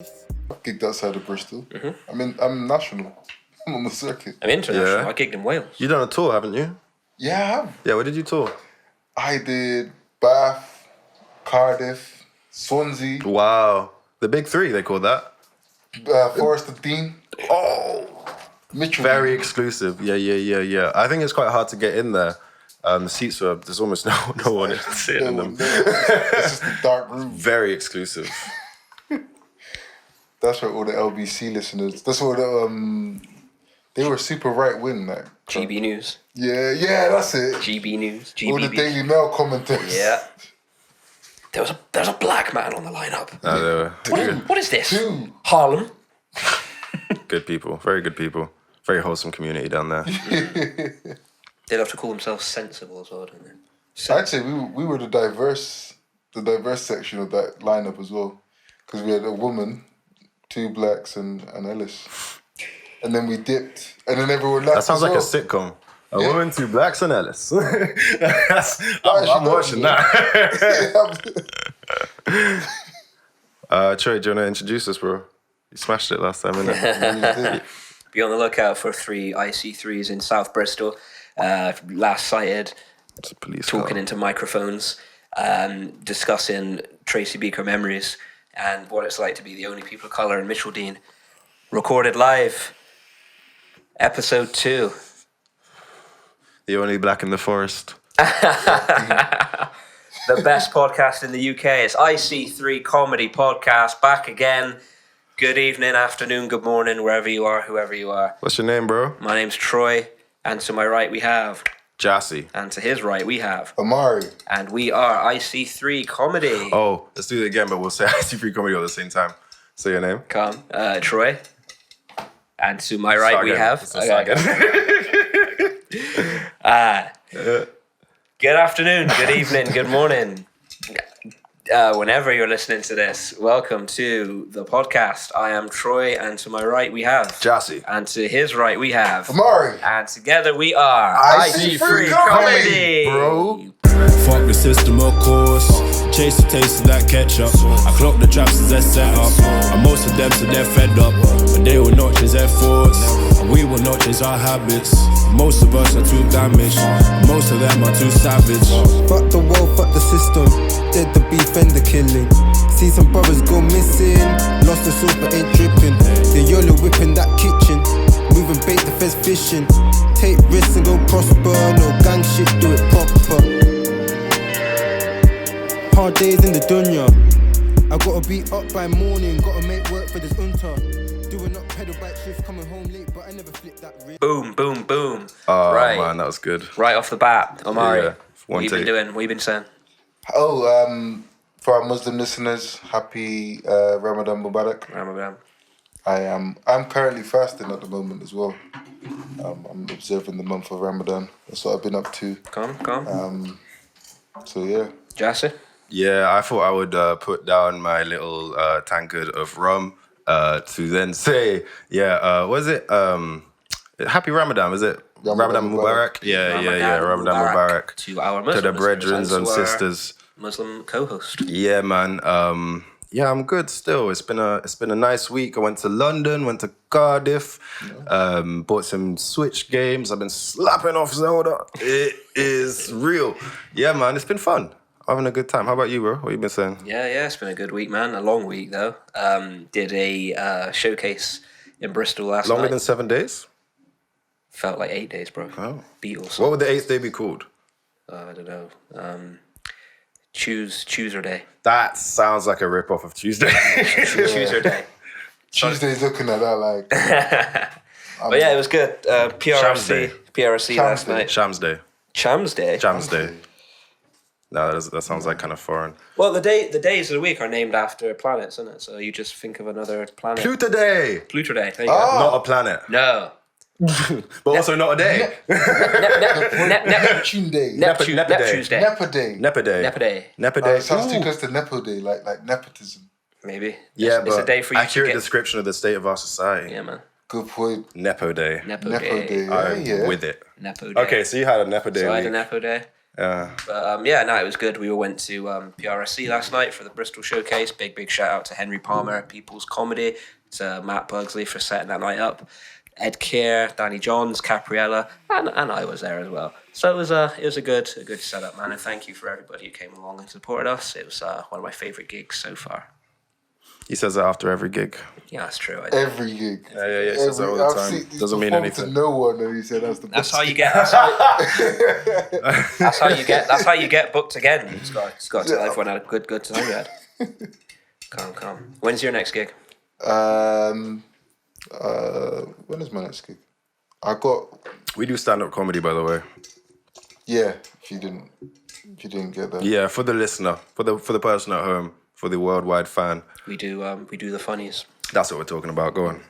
I've gigged outside of Bristol. Mm-hmm. I'm national. I'm on the circuit. I'm international. Yeah. I gigged in Wales. You done a tour, haven't you? Yeah, I have. Yeah, where did you tour? I did Bath, Cardiff, Swansea, Wow. The big three, they call that. Forest of Dean. Oh! Mitchell. Very exclusive. Yeah. I think it's quite hard to get in there. The seats are, there's almost no one sitting in them. It's just a dark room. Very exclusive. That's where all the LBC listeners, that's what they were super right wing. Like, GB News. Yeah, that's it. GB News. GBB. All the Daily Mail commenters. Yeah. There's a black man on the lineup. What is this? Two. Harlem. Good people. Very good people. Very wholesome community down there. They'd have to call themselves sensible as well, don't they? I'd say we were the diverse section of that lineup as well, because we had a woman, 2 blacks and Ellis, and then we dipped, and then everyone left. That sounds like well. a sitcom. A woman, 2 blacks, and Ellis. I'm watching that. Troy, do you want to introduce us, bro? You smashed it last time, innit? Be on the lookout for 3 IC3s in South Bristol. Last sighted, It's a police talking car. into microphones, discussing Tracy Beaker memories and what it's like to be the only people of colour in Mitchell Dean. Recorded live, episode 2. The only black in the forest. The best podcast in the UK is IC3 Comedy Podcast, back again. Good evening, afternoon, good morning, wherever you are, whoever you are. What's your name, bro? My name's Troy, and to my right we have... Jassy. And to his right we have... Amari. And we are IC3 Comedy. Oh, let's do it again, but we'll say IC3 Comedy at the same time. Say your name. Come, Troy. And to my right we have... Good afternoon, good evening, good morning. Whenever you're listening to this, welcome to the podcast. I am Troy, and to my right we have... Jassy. And to his right we have... Amari. And together we are... IC3 Comedy, bro. Fuck the system, of course. Chase the taste of that ketchup. I clock the traps as they're set up. And most of them, so they're fed up. But they will not change their thoughts. And we will not change our habits. Most of us are too damaged. Most of them are too savage. Fuck the world, fuck the system. Dead the beef and the killing. See some brothers go missing. Lost the sauce but ain't dripping. The YOLO whipping that kitchen. Moving bait, the feds fishing. Take risks and go prosper. No gang shit, do it proper. Hard days in the dunya. I gotta be up by morning. Gotta make work for this unta. Doing up pedal bike shift, coming home late, but I never flip that wrist. Boom, boom, boom. Oh, right. man, that was good. Right off the bat, Omari, Yeah, what you been doing? What you been saying? Oh, for our Muslim listeners, happy Ramadan Mubarak. Ramadan. I'm currently fasting at the moment as well. I'm observing the month of Ramadan. That's what I've been up to. Come. So yeah. Jassy? Yeah, I thought I would put down my little tankard of rum to then say, what is it? Happy Ramadan, is it? Ramadan Mubarak? Yeah, Ramadan Mubarak. To our Muslims. To the brethrens and sisters. Muslim co-host. Yeah, man. I'm good still. It's been a nice week. I went to London, went to Cardiff, bought some Switch games. I've been slapping off Zelda. It is real. Yeah, man, it's been fun. Having a good time. How about you, bro? What you been saying? Yeah, it's been a good week, man. A long week, though. Did a showcase in Bristol last night. Longer than 7 days? Felt like 8 days, bro. Oh. Beatles. What would the 8th day be called? I don't know. Chooser Day. That sounds like a rip-off of Tuesday. Chooser Day. Tuesday's looking at that like... But yeah, it was good. PRC last night. Shams Day. Shams Day? Shams Day. No, that sounds like kind of foreign. Well, the days of the week are named after planets, isn't it? So you just think of another planet. Pluto Day. Pluto Day. There you go. Not a planet. No. But also not a day. Neptune Day. Neptune's Day. Nepo Day. Nepo Day. Nepo Day. Nepo Day. It sounds too close to Nepo Day, like nepotism. Maybe. Yeah, it's but a day for you accurate to get... description of the state of our society. Yeah, man. Good point. Nepo Day. Nepo Nepo Day. Day. I'm Yeah. with it. Nepo Day. Okay, so you had a Nepo Day So I had week. a Nepo Day. Yeah. But it was good. We all went to PRSC last night for the Bristol showcase. Big shout out to Henry Palmer, People's Comedy, to Matt Pugsley for setting that night up, Ed Keir, Danny Johns, Capriella, and I was there as well. So it was a good setup, man. And thank you for everybody who came along and supported us. It was one of my favourite gigs so far. He says that after every gig. Yeah, that's true. Every gig. Yeah. He says that all the time. Doesn't mean anything. To no one, and he said that's the best. That's how you get. That's how you get booked again. It's got to tell everyone had a good time you had. Come. When's your next gig? When is my next gig? We do stand-up comedy, by the way. Yeah, if you didn't get that. Yeah, for the listener, for the person at home, for the worldwide fan. We do the funnies. That's what we're talking about. Go on.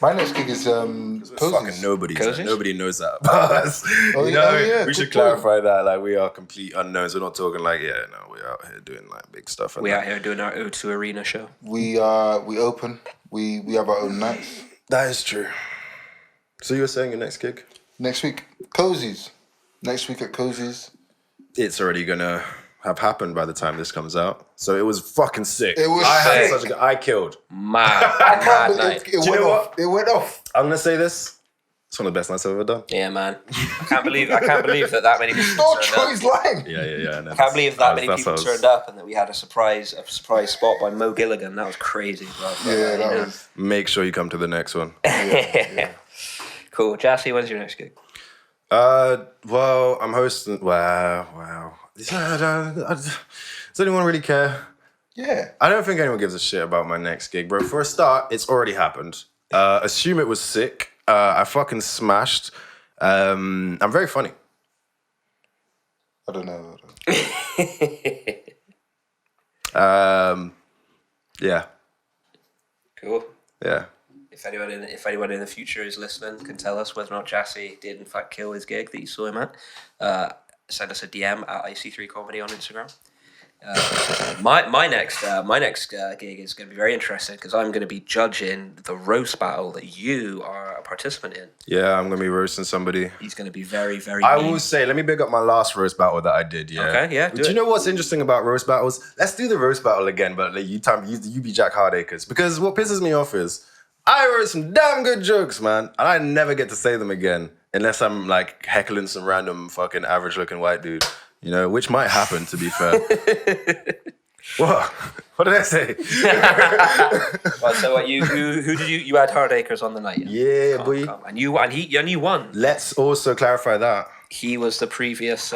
My next gig is Cozies. Fucking nobody knows that about us. Yeah, we should clarify that. Like, we are complete unknowns. We're not talking like, we're out here doing like big stuff. We're out here doing our O2 Arena show. We open. We have our own nights. That is true. So you were saying your next gig? Next week, Cozies. Next week at Cozies. It's already gonna have happened by the time this comes out. So it was fucking sick. It was sick. I killed. Mad night. It went off. It went off. I'm gonna say this. It's one of the best nights I've ever done. Yeah, man. I can't believe that many people Not turned up. Troy's line. Yeah. I can't believe that many people turned up and that we had a surprise spot by Mo Gilligan. That was crazy, bro. Yeah, that was. Make sure you come to the next one. Yeah. Cool. Jassy, when's your next gig? Well, I'm hosting. Wow. Does anyone really care? Yeah. I don't think anyone gives a shit about my next gig, bro. For a start, it's already happened. Assume it was sick. I fucking smashed. I'm very funny. I don't know. Yeah. Cool. Yeah. If anyone in the future is listening, can tell us whether or not Jassy did in fact kill his gig that you saw him at, send us a DM at IC3 Comedy on Instagram. My next gig is going to be very interesting because I'm going to be judging the roast battle that you are a participant in. Yeah, I'm going to be roasting somebody. He's going to be very, very I mean. will say, let me big up my last roast battle that I did, yeah. Okay, yeah, Do you know what's interesting about roast battles? Let's do the roast battle again, but like, you be Jack Hardacres. Because what pisses me off is, I wrote some damn good jokes, man, and I never get to say them again unless I'm like heckling some random fucking average looking white dude, you know, which might happen, to be fair. What? What did I say? Well, so what, who did you had Hardacres on the night? Yeah, boy. And you won. Let's also clarify that. He was the previous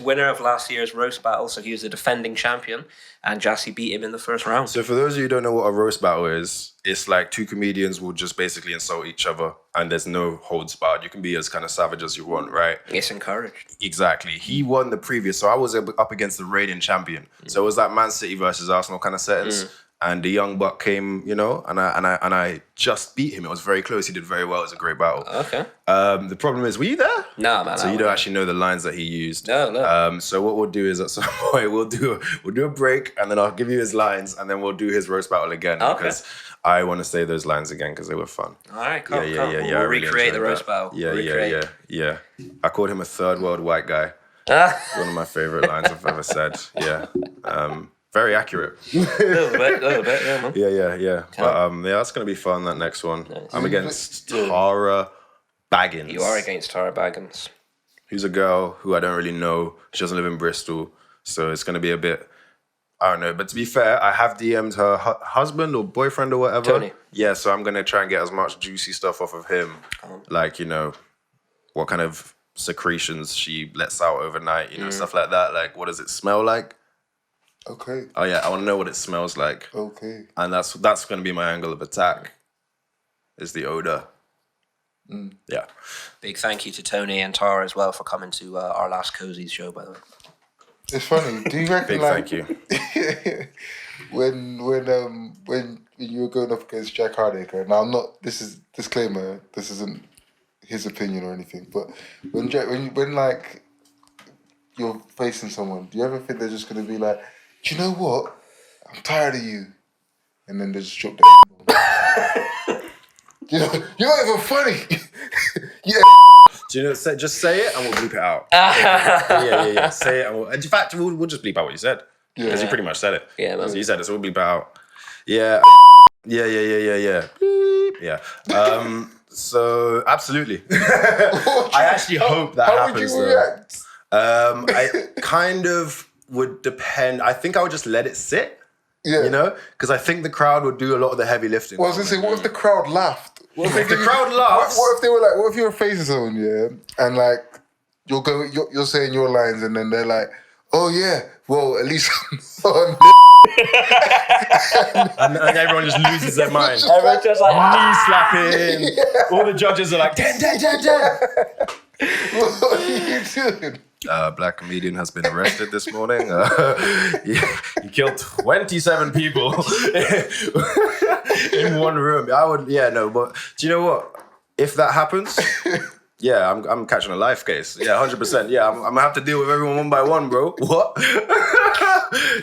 winner of last year's roast battle, so he was the defending champion, and Jassy beat him in the first round. So for those of you who don't know what a roast battle is, it's like two comedians will just basically insult each other and there's no holds barred. You can be as kind of savage as you want, right? It's encouraged. Exactly. He won the previous, so I was up against the reigning champion. So it was like Man City versus Arsenal kind of settings. And the young buck came, you know, and I just beat him. It was very close. He did very well. It was a great battle. Okay. The problem is, were you there? No, man. So you don't actually know the lines that he used. No. So what we'll do is at some point we'll do a break, and then I'll give you his lines, and then we'll do his roast battle again because I want to say those lines again because they were fun. All right, cool. Yeah. We'll recreate the roast battle. Yeah. I called him a third world white guy. One of my favorite lines I've ever said. Yeah. Very accurate. A little bit, yeah, man. Yeah. But that's gonna be fun. That next one. Nice. I'm against Tara Baggins. You are against Tara Baggins. Who's a girl who I don't really know. She doesn't live in Bristol, so it's gonna be a bit. I don't know. But to be fair, I have DM'd her husband or boyfriend or whatever. Tony. Yeah, so I'm gonna try and get as much juicy stuff off of him, like, you know, what kind of secretions she lets out overnight, you know, stuff like that. Like, what does it smell like? Okay. Oh yeah, I want to know what it smells like. Okay. And that's going to be my angle of attack. Is the odor. Yeah. Big thank you to Tony and Tara as well for coming to our last Cozies show, by the way. It's funny. Do you reckon Big like thank you. when you were going up against Jack Hardacre? Now I'm not. This is disclaimer. This isn't his opinion or anything. But when like you're facing someone, do you ever think they're just going to be like, do you know what? I'm tired of you. And then they just drop their you know, you're not even funny. Yeah. Do Do you know? Just say it and we'll bleep it out. Yeah. Say it and we'll. In fact, we'll just bleep out what you said because you pretty much said it. Yeah, man. So you said it, so we'll bleep it out. Yeah. Yeah. Bleep. Yeah. So absolutely. I actually hope that happens. How would you react? I kind of would depend. I think I would just let it sit. Yeah. You know, because I think the crowd would do a lot of the heavy lifting. Well, I was gonna say, what if the crowd laughed? What if the crowd laughs? What if they were like, what if your face is on, yeah, and like you're saying your lines, and then they're like, oh yeah, well at least on. and everyone just loses their mind. Everyone's just like, knee slapping. All the judges are like, 10. What are you doing? Black comedian has been arrested this morning. He killed 27 people in one room. But do you know what? If that happens, yeah, I'm catching a life case. Yeah, 100%. Yeah, I'm gonna have to deal with everyone one by one, bro. What?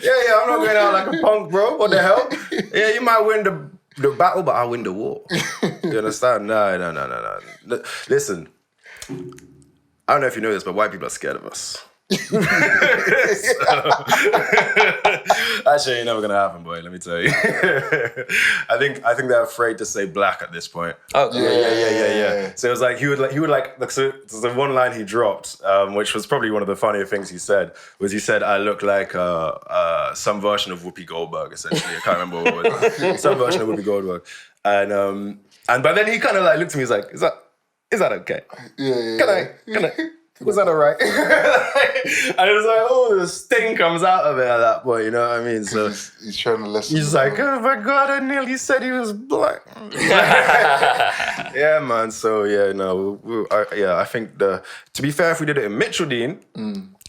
yeah, I'm not going out like a punk, bro. What the hell? Yeah, you might win the battle, but I'll win the war. You understand? No. Listen. I don't know if you know this, but white people are scared of us. Actually, ain't never gonna happen, boy. Let me tell you. I think they're afraid to say black at this point. Oh, Yeah. So it was like he would like. So the one line he dropped, which was probably one of the funnier things he said, was he said, "I look like some version of Whoopi Goldberg." Essentially, I can't remember what it was. Some version of Whoopi Goldberg, and but then he kind of like looked at me. He's like, Is that okay? Yeah. Can I? Was that all right? And it was like, oh, the sting comes out of it at that point, you know what I mean? So he's trying to lessen. He's like, oh my God, I nearly said he was black. Yeah, man. So yeah, no, I think to be fair, if we did it in Mitchell Dean,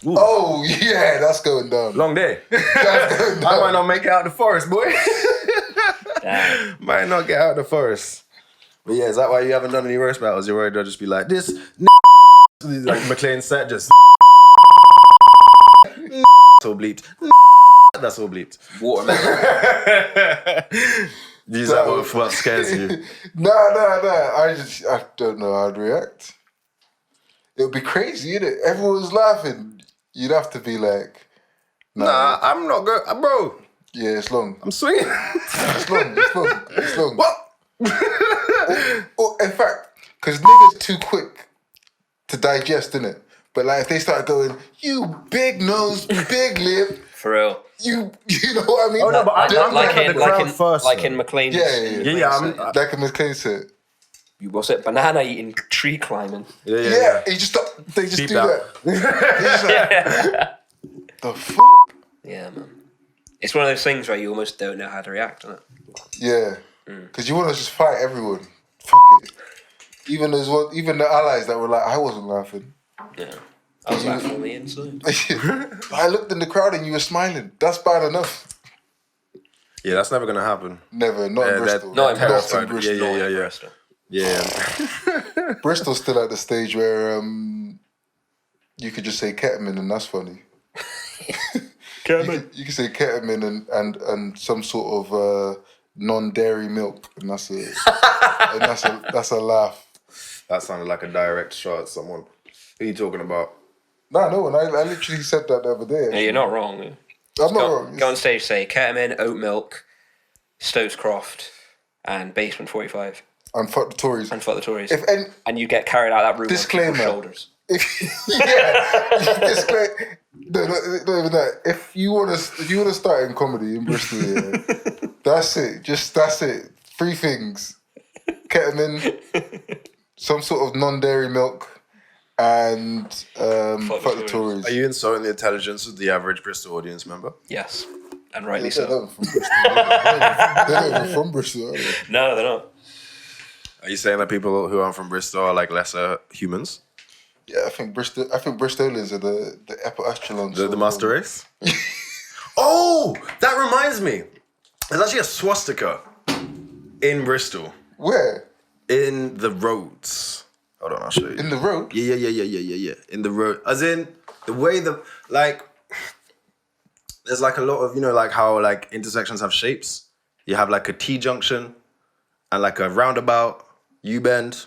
oh yeah, that's going down. long day. That's going down. I might not make it out the forest, boy. damn. Might not get out the forest. But yeah, is that why you haven't done any roast battles? You're worried they'll just be like, this like McLean said, just all bleeped. That's all bleeped. Watermelon. Is that what scares you? Nah. I don't know how I'd react. It would be crazy, innit? Everyone's laughing. You'd have to be like, Nah, I'm not good, bro. Yeah, it's long. I'm swinging. It's long. What? Or in fact, because niggas too quick to digest, innit? But like if they start going, you big nose, big lip, For real. you know what I mean? Oh, no, but I'm looking at the crowd first. Like in McLean's. Yeah. Like in McLean said. What's it? Banana eating, tree climbing. Yeah. They just Deep do down. that. They just like, the fuck? Yeah, man. It's one of those things where you almost don't know how to react, isn't it? Yeah. Because you want to just fight everyone. Fuck it. Even the allies that were like, I wasn't laughing. Yeah. I was laughing on the inside. I looked in the crowd and you were smiling. That's bad enough. Yeah, that's never gonna happen. Never. Not in Bristol. Not in terrified. Bristol. Yeah. Yeah. Bristol's still at the stage where you could just say ketamine and that's funny. Ketamine. You can say ketamine and some sort of non-dairy milk, and that's a laugh. That sounded like a direct shot at someone. Who are you talking about? No one. I literally said that the other day. Yeah, you're not wrong. I'm not wrong. Go on stage, say ketamine, oat milk, Stokes Croft, and Basement 45. And fuck the Tories. And fuck the Tories. And you get carried out that room disclaimer. on people's shoulders. Disclaimer. No, not even that. If you wanna start in comedy in Bristol, yeah, that's it. That's it. 3 things: ketamine, some sort of non-dairy milk, and fuck the Tories. Are you insulting the intelligence of the average Bristol audience member? Yes, and rightly They're so. not from Bristol. They're not even from Bristol, are they? No, they're not. Are you saying that people who aren't from Bristol are like lesser humans? Yeah, I think Bristolians are the upper echelons. The master race? Oh, that reminds me. There's actually a swastika in Bristol. Where? In the roads. Hold on, I'll show you. In the road? Yeah. In the road. As in, the way there's like a lot of, like how like intersections have shapes. You have like a T-junction and like a roundabout, U-bend.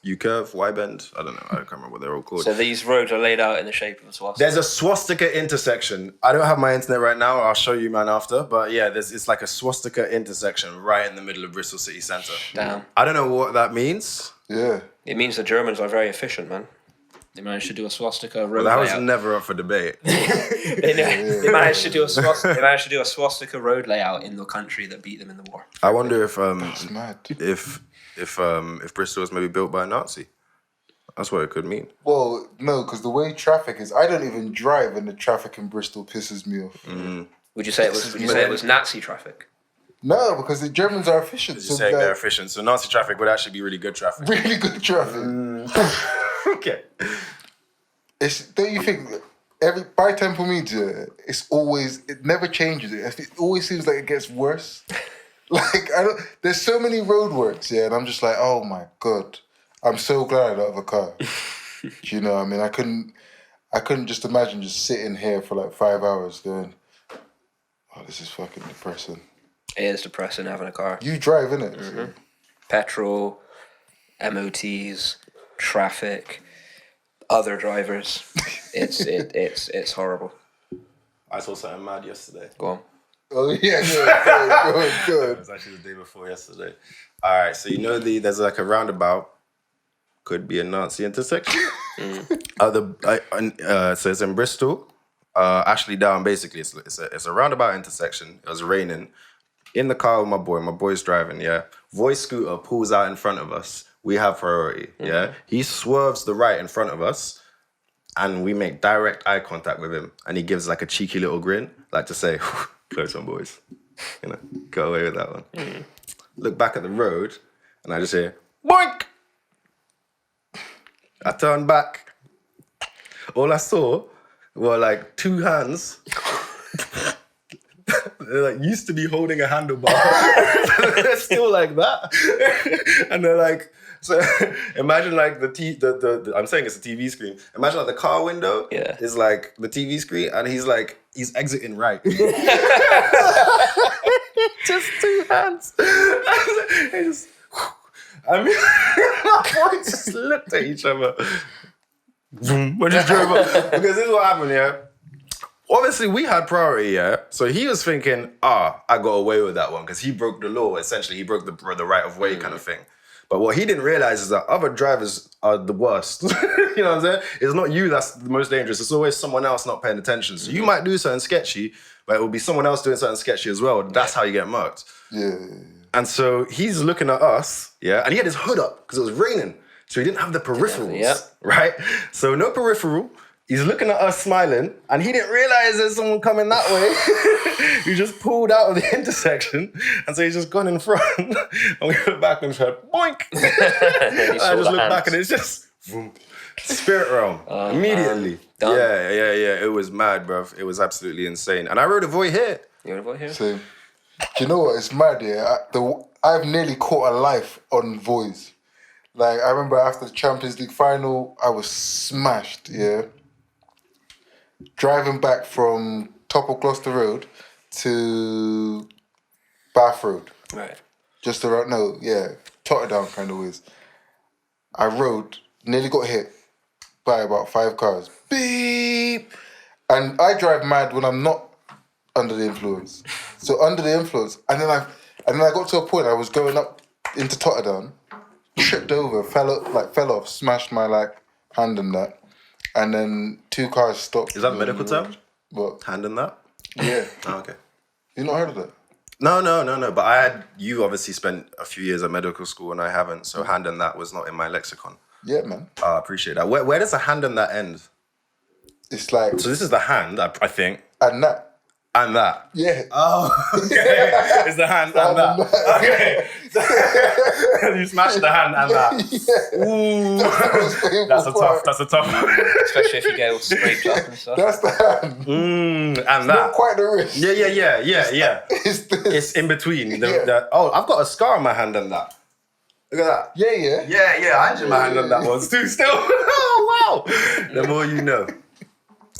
U-curve, Y-bend. I don't know. I can't remember what they're all called. So these roads are laid out in the shape of a swastika. There's a swastika intersection. I don't have my internet right now. I'll show you, man, after. But yeah, it's like a swastika intersection right in the middle of Bristol city centre. Damn. I don't know what that means. Yeah. It means the Germans are very efficient, man. They managed to do a swastika road But that was layout. never up for debate. They managed to do a swastika. They managed to do a swastika road layout in the country that beat them in the war. I wonder if It's mad. if Bristol was maybe built by a Nazi. That's what it could mean. Well, no, because the way traffic is, I don't even drive, and the traffic in Bristol pisses me off. Would you say it was? Would you say it was Nazi traffic? No, because the Germans are efficient. You're saying they're efficient, so Nazi traffic would actually be really good traffic. really good traffic. Okay. Don't you think by Temple Media, it never changes. It always seems like it gets worse. Like there's so many roadworks, yeah, and I'm just like, oh my god, I'm so glad I don't have a car. Do you know what I mean? I couldn't just imagine just sitting here for like 5 hours going, oh, this is fucking depressing. It is depressing having a car. You drive, innit? So. Petrol, MOTs, traffic, other drivers. It's horrible. I saw something mad yesterday. Go on. Oh yeah, good. It was actually the day before yesterday. All right, so there's like a roundabout, could be a Nazi intersection. So it's in Bristol, Ashley Down. Basically, it's a roundabout intersection. It was raining. In the car with my boy. My boy's driving. Yeah, voice scooter pulls out in front of us. We have priority. Yeah, he swerves the right in front of us, and we make direct eye contact with him, and he gives like a cheeky little grin, like to say, "Close one, boys." You know, go away with that one. Look back at the road, and I just hear boink. I turned back. All I saw were like two hands. They're like used to be holding a handlebar. They're still like that, and they're like. So imagine like the I'm saying it's a TV screen. Imagine like the car window is like the TV screen, and he's exiting right. Just two hands. I mean, our boys just looked at each other. We just drove up. Because this is what happened, yeah. Obviously, we had priority, yeah. So he was thinking, I got away with that one because he broke the law. Essentially, he broke the right of way kind of thing. But what he didn't realize is that other drivers are the worst. You know what I'm saying? It's not you that's the most dangerous. It's always someone else not paying attention. So you might do something sketchy, but it will be someone else doing something sketchy as well. That's how you get marked. Yeah. And so he's looking at us, yeah, and he had his hood up because it was raining. So he didn't have the peripherals, right? So no peripheral. He's looking at us smiling, and he didn't realize there's someone coming that way. He just pulled out of the intersection, and so he's just gone in front. And we look back and said, boink! I just look back, and it's just boom. Spirit realm immediately. Yeah. It was mad, bruv. It was absolutely insane. And I rode a Voy here. You want a Voy here? Same. Do you know what? It's mad, yeah. I've nearly caught a life on Voys. Like, I remember after the Champions League final, I was smashed, yeah. Driving back from top of Gloucester Road to Bath Road. Right. Just around, Totterdown kind of ways. I rode, nearly got hit by about 5 cars. Beep! And I drive mad when I'm not under the influence. So under the influence, and then I got to a point I was going up into Totterdown, tripped over, fell off, smashed my hand and that. And then 2 cars stopped. Is that a medical term? What? Hand in that? Yeah. Oh, okay. You not heard of that? No. But you obviously spent a few years at medical school and I haven't. So hand in that was not in my lexicon. Yeah, man. I appreciate that. Where does a hand in that end? It's like... So this is the hand, I think. And that. And that. Yeah. Oh, okay. It's the hand and that. Okay. You smashed the hand and that. Yeah. Ooh. That's a tough one. Especially if you get all scraped up and stuff. That's the hand. And that. Not quite the wrist. Yeah. It's this. It's in between. I've got a scar on my hand and that. Look at that. Yeah. Yeah, I injured my hand on that one too still. Oh, wow. The more you know.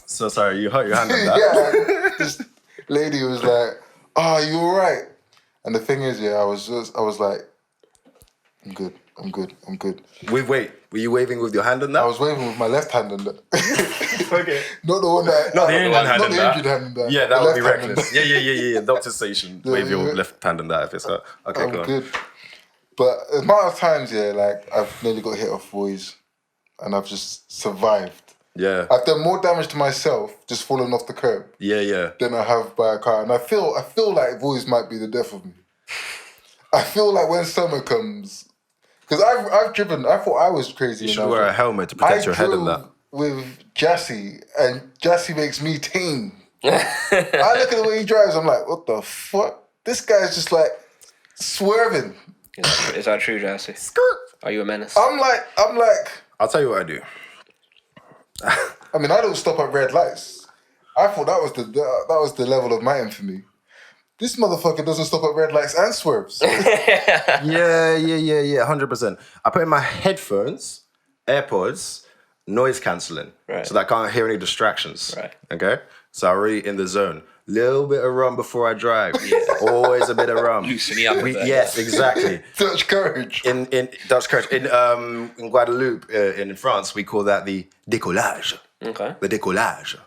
So sorry, you hurt your hand on that. Yeah. This lady was like, you all right? And the thing is, I was like, I'm good. Wait, were you waving with your hand on that? I was waving with my left hand on that. Okay. Not the one that... Not the injured hand Not on the that. injured hand on that. Yeah, that The would be left hand on reckless. that. Yeah. Doctors say you shouldn't wave your left hand on that if it's hurt. Okay, I'm go on. good. But the amount of times, like, I've nearly got hit off boys and I've just survived. Yeah. I've done more damage to myself just falling off the curb Yeah. than I have by a car. And I feel like boys might be the death of me. I feel like when summer comes... Because I've driven... I thought I was crazy. You should wear a helmet to protect your head and that. With Jassy, and Jassy makes me tame. I look at the way he drives, I'm like, what the fuck? This guy's just like swerving. Is that true, Jesse? Skirt. Are you a menace? I'm like. I'll tell you what I do. I mean, I don't stop at red lights. I thought that was the level of my infamy. This motherfucker doesn't stop at red lights and swerves. Yeah, 100%. I put in my headphones, AirPods, noise cancelling, right, so that I can't hear any distractions. Right. Okay? So I'm really in the zone. Little bit of rum before I drive. Yeah. Always a bit of rum. Loosen me up a bit. Yes, exactly. Dutch courage. In Dutch courage. In Guadeloupe, in France, we call that the décollage. Okay. The décollage,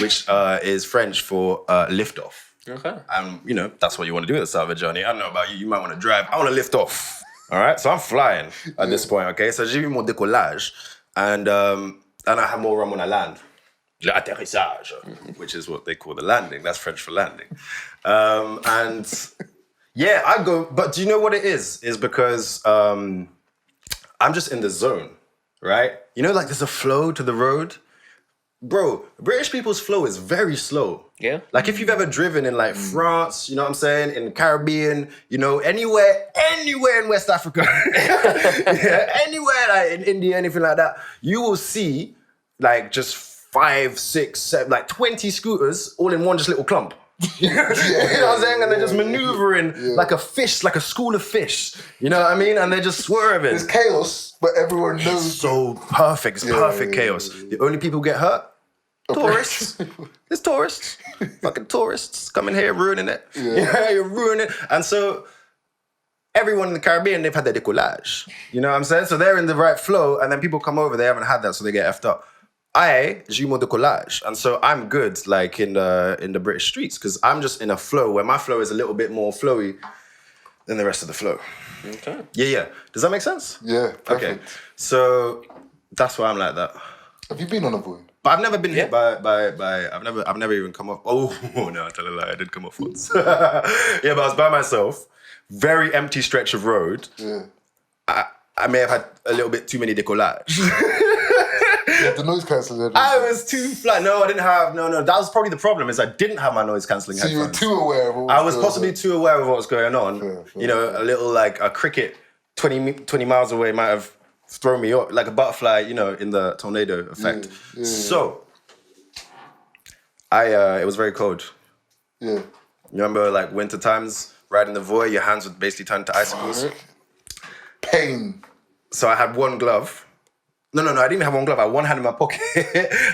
which is French for lift off. Okay. And, that's what you want to do at the start of a journey. I don't know about you. You might want to drive. I want to lift off. All right? So I'm flying at this point, okay? So j'ai eu mon décollage. And I have more rum when I land. L'atterrissage, which is what they call the landing. That's French for landing. And yeah, I go, but do you know what it is? Is because I'm just in the zone, right? Like there's a flow to the road. Bro, British people's flow is very slow. Yeah. Like if you've ever driven in like France, you know what I'm saying, in the Caribbean, anywhere in West Africa, anywhere like in India, anything like that, you will see like just 5, 6, 7, like 20 scooters all in one just little clump. You know what I'm saying? And they're just maneuvering like a fish, like a school of fish. You know what I mean? And they're just swerving. It's chaos, but everyone knows. It's so perfect. It's perfect chaos. The only people who get hurt? Tourists. It's tourists. Fucking tourists coming here ruining it. Yeah, you're ruining it. And so everyone in the Caribbean, they've had their décollage. You know what I'm saying? So they're in the right flow, and then people come over, they haven't had that, so they get effed up. J'ai eu mon décollage. And so I'm good, like in the British streets, because I'm just in a flow where my flow is a little bit more flowy than the rest of the flow. Okay. Yeah. Does that make sense? Yeah, perfect. Okay. So that's why I'm like that. Have you been on a boy? But I've never been hit by I've never even come off. Oh no, I tell a lie, I did come off once. Yeah, but I was by myself, very empty stretch of road. Yeah. I may have had a little bit too many décollage. Yeah, the noise cancelling. I was too flat. No, I didn't have. No. That was probably the problem. Is I didn't have my noise cancelling So headphones. you were too aware of what was I was going possibly on. too aware of what was going on. Fair. A little like a cricket 20 miles away might have thrown me up, like a butterfly, in the tornado effect. Yeah. So, it was very cold. Yeah. You remember like winter times, riding the Voi, your hands would basically turn to icicles. Pain. So I had one glove. No, I didn't have one glove. I had one hand in my pocket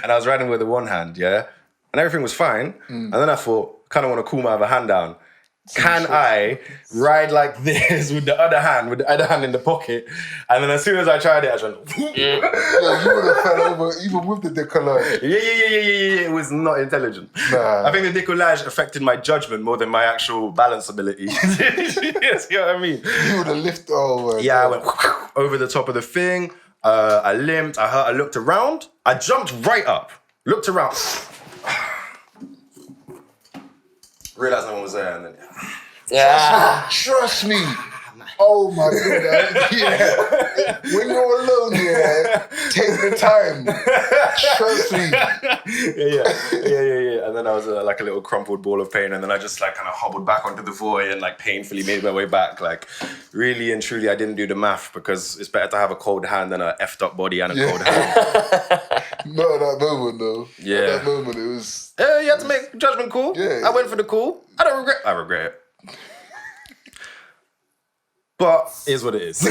and I was riding with the one hand, yeah? And everything was fine. And then I thought, kind of want to cool my other hand down. Can I ride like this with the other hand in the pocket? And then as soon as I tried it, I just went, Yeah, you would have fell over even with the décollage. Yeah. It was not intelligent. Nah. I think the décollage affected my judgment more than my actual balance ability. You see what I mean? You would have lifted. Oh, Yeah, I went over the top of the thing. I limped. I looked around. I jumped right up. Looked around. Realized no one was there, and then Trust me. Oh my goodness. Yeah. When you're alone, take the time. Trust me. Yeah. And then I was like a little crumpled ball of pain, and then I just like kind of hobbled back onto the Voi and like painfully made my way back. Like really and truly, I didn't do the math because it's better to have a cold hand than a effed up body and a cold hand. Not at that moment though. Yeah. At that moment it was... You had to make judgment call. Yeah. I went for the call. I regret it. But here's what it is.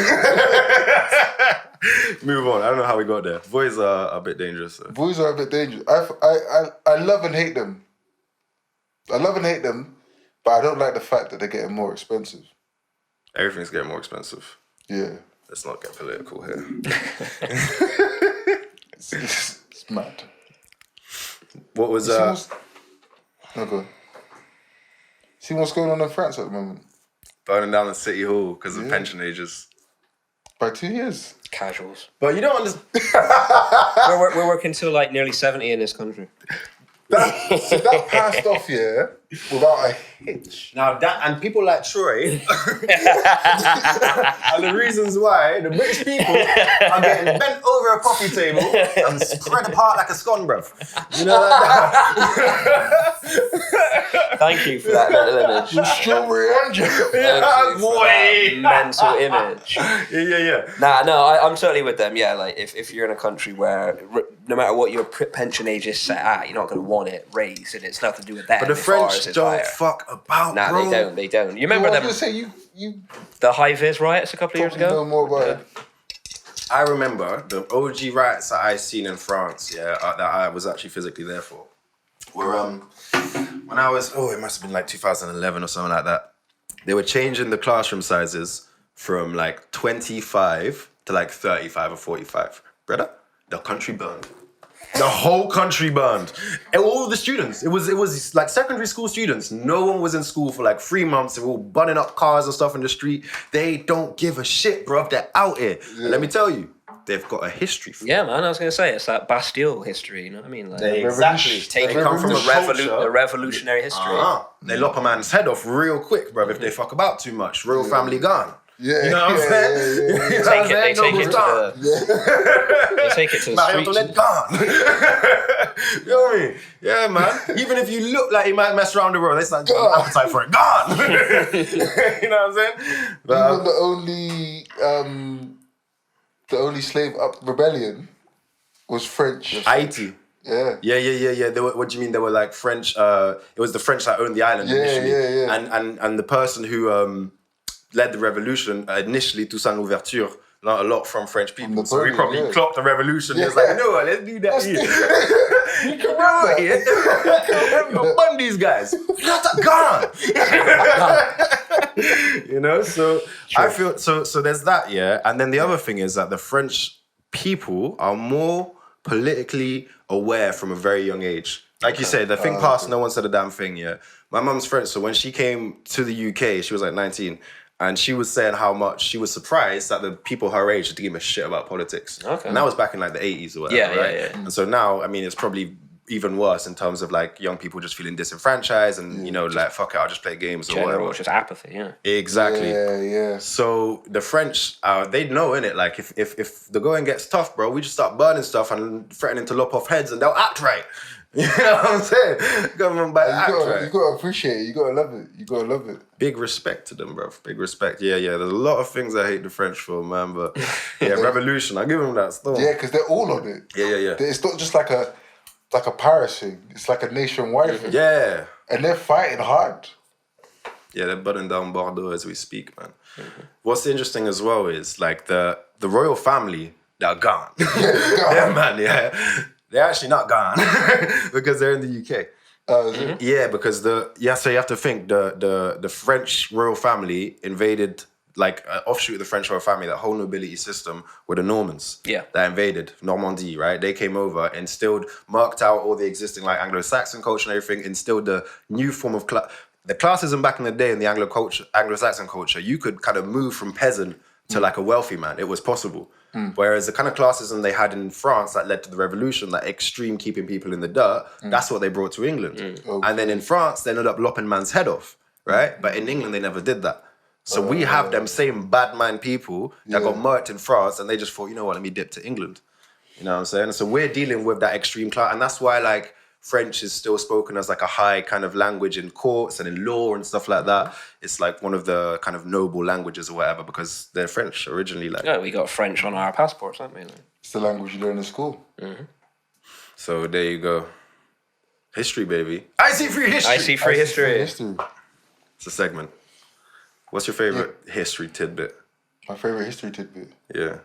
Move on. I don't know how we got there. Boys are a bit dangerous. So. Boys are a bit dangerous. I love and hate them. I love and hate them, but I don't like the fact that they're getting more expensive. Everything's getting more expensive. Yeah. Let's not get political here. It's mad. What was No, go on. See what's going on in France at the moment? burning down the city hall because of pension ages? By 2 years. Casuals. But you don't understand. We're working till like nearly 70 in this country. That passed off, yeah, without a hitch. Now that, and people like Troy are the reasons why the British people are getting bent over a coffee table and spread apart like a scone, bruv. You know like that? Thank you for that little image. Strawberry and jam. Yeah, boy. Mental image. Yeah. No, I'm certainly with them. Yeah, like if you're in a country where no matter what your pension age is set at, you're not going to want it raised, and it's nothing to do with that. But the French don't fuck about, Nah, bro. they don't. You remember I was them? gonna say you The high-vis riots a couple of years probably know ago? more about it. I remember the OG riots that I seen in France, that I was actually physically there for, were when I was, it must have been like 2011 or something like that. They were changing the classroom sizes from like 25 to like 35 or 45. Brother, the country burned. The whole country burned. And all the students. It was like secondary school students. No one was in school for like 3 months. They were all burning up cars and stuff in the street. They don't give a shit, bruv. They're out here. And let me tell you, they've got a history for it. Yeah, man. I was gonna say it's that Bastille history. You know what I mean? Like, Exactly. They come from a revolutionary history. They lop a man's head off real quick, bruv, if they fuck about too much. Royal family gone. Yeah, You know what I'm saying? You know what I'm saying? They take it to Nobles gone. They take it to the Marie streets. Antoinette gone. You know what I mean? Yeah, man. Even if you look like you might mess around the world, it's not got an appetite for it. Gone. You know what I'm saying? But, Even the only slave up rebellion was French. Haiti. Yeah. Yeah. They were, what do you mean? They were like French. It was the French that owned the island initially. Yeah. And the person who led the revolution initially, Toussaint Louverture, learned a lot from French people. So he probably clocked the revolution. He was like, no, let's do that here. You can remember it. You'll bun these guys. Not gone. You know, so I feel so there's that, yeah. And then the other thing is that the French people are more politically aware from a very young age. Like you said, the thing passed, no one said a damn thing, yeah. My mum's French, so when she came to the UK, she was like 19, and she was saying how much she was surprised that the people her age didn't give a shit about politics. Okay. And that was back in like the 80s or whatever, right? Yeah. And so now, I mean, it's probably even worse in terms of like young people just feeling disenfranchised and, you know, like, fuck it, I'll just play games or whatever. It's just apathy, yeah. Exactly. Yeah. So the French, they know, innit? Like, if the going gets tough, bro, we just start burning stuff and threatening to lop off heads and they'll act right. You know what I'm saying? Government by act right. You gotta appreciate it. You gotta love it. Big respect to them, bro. Big respect. Yeah. There's a lot of things I hate the French for, man. But yeah, revolution. I give them that still. Yeah, because they're all on it. Yeah. It's not just like a Paris thing. It's like a nationwide thing. Yeah. And they're fighting hard. Yeah, they're burning down Bordeaux as we speak, man. What's interesting as well is like the royal family, they're gone. Yeah, man, yeah. They're actually not gone because they're in the UK. Is it? Yeah, because so you have to think the French royal family invaded, like an offshoot of the French royal family, that whole nobility system were the Normans. Yeah. That invaded Normandy, right? They came over, marked out all the existing like Anglo-Saxon culture and everything, instilled the new form of the classism back in the day in the Anglo-Saxon culture. You could kind of move from peasant to like a wealthy man. It was possible. Whereas the kind of classism they had in France that led to the revolution, that extreme keeping people in the dirt, that's what they brought to England. Okay. And then in France, they ended up lopping man's head off, right? But in England, they never did that. So we have them same bad mind people that got murked in France, and they just thought, you know what, let me dip to England. You know what I'm saying? So we're dealing with that extreme class, and that's why like French is still spoken as like a high kind of language in courts and in law and stuff like that. It's like one of the kind of noble languages or whatever because they're French originally. Like, Yeah, we got French on our passports, haven't we? It's the language you learn in school. so there you go. History, baby. IC3 history. IC3 history. It's a segment. What's your favorite history tidbit? My favorite history tidbit. Yeah.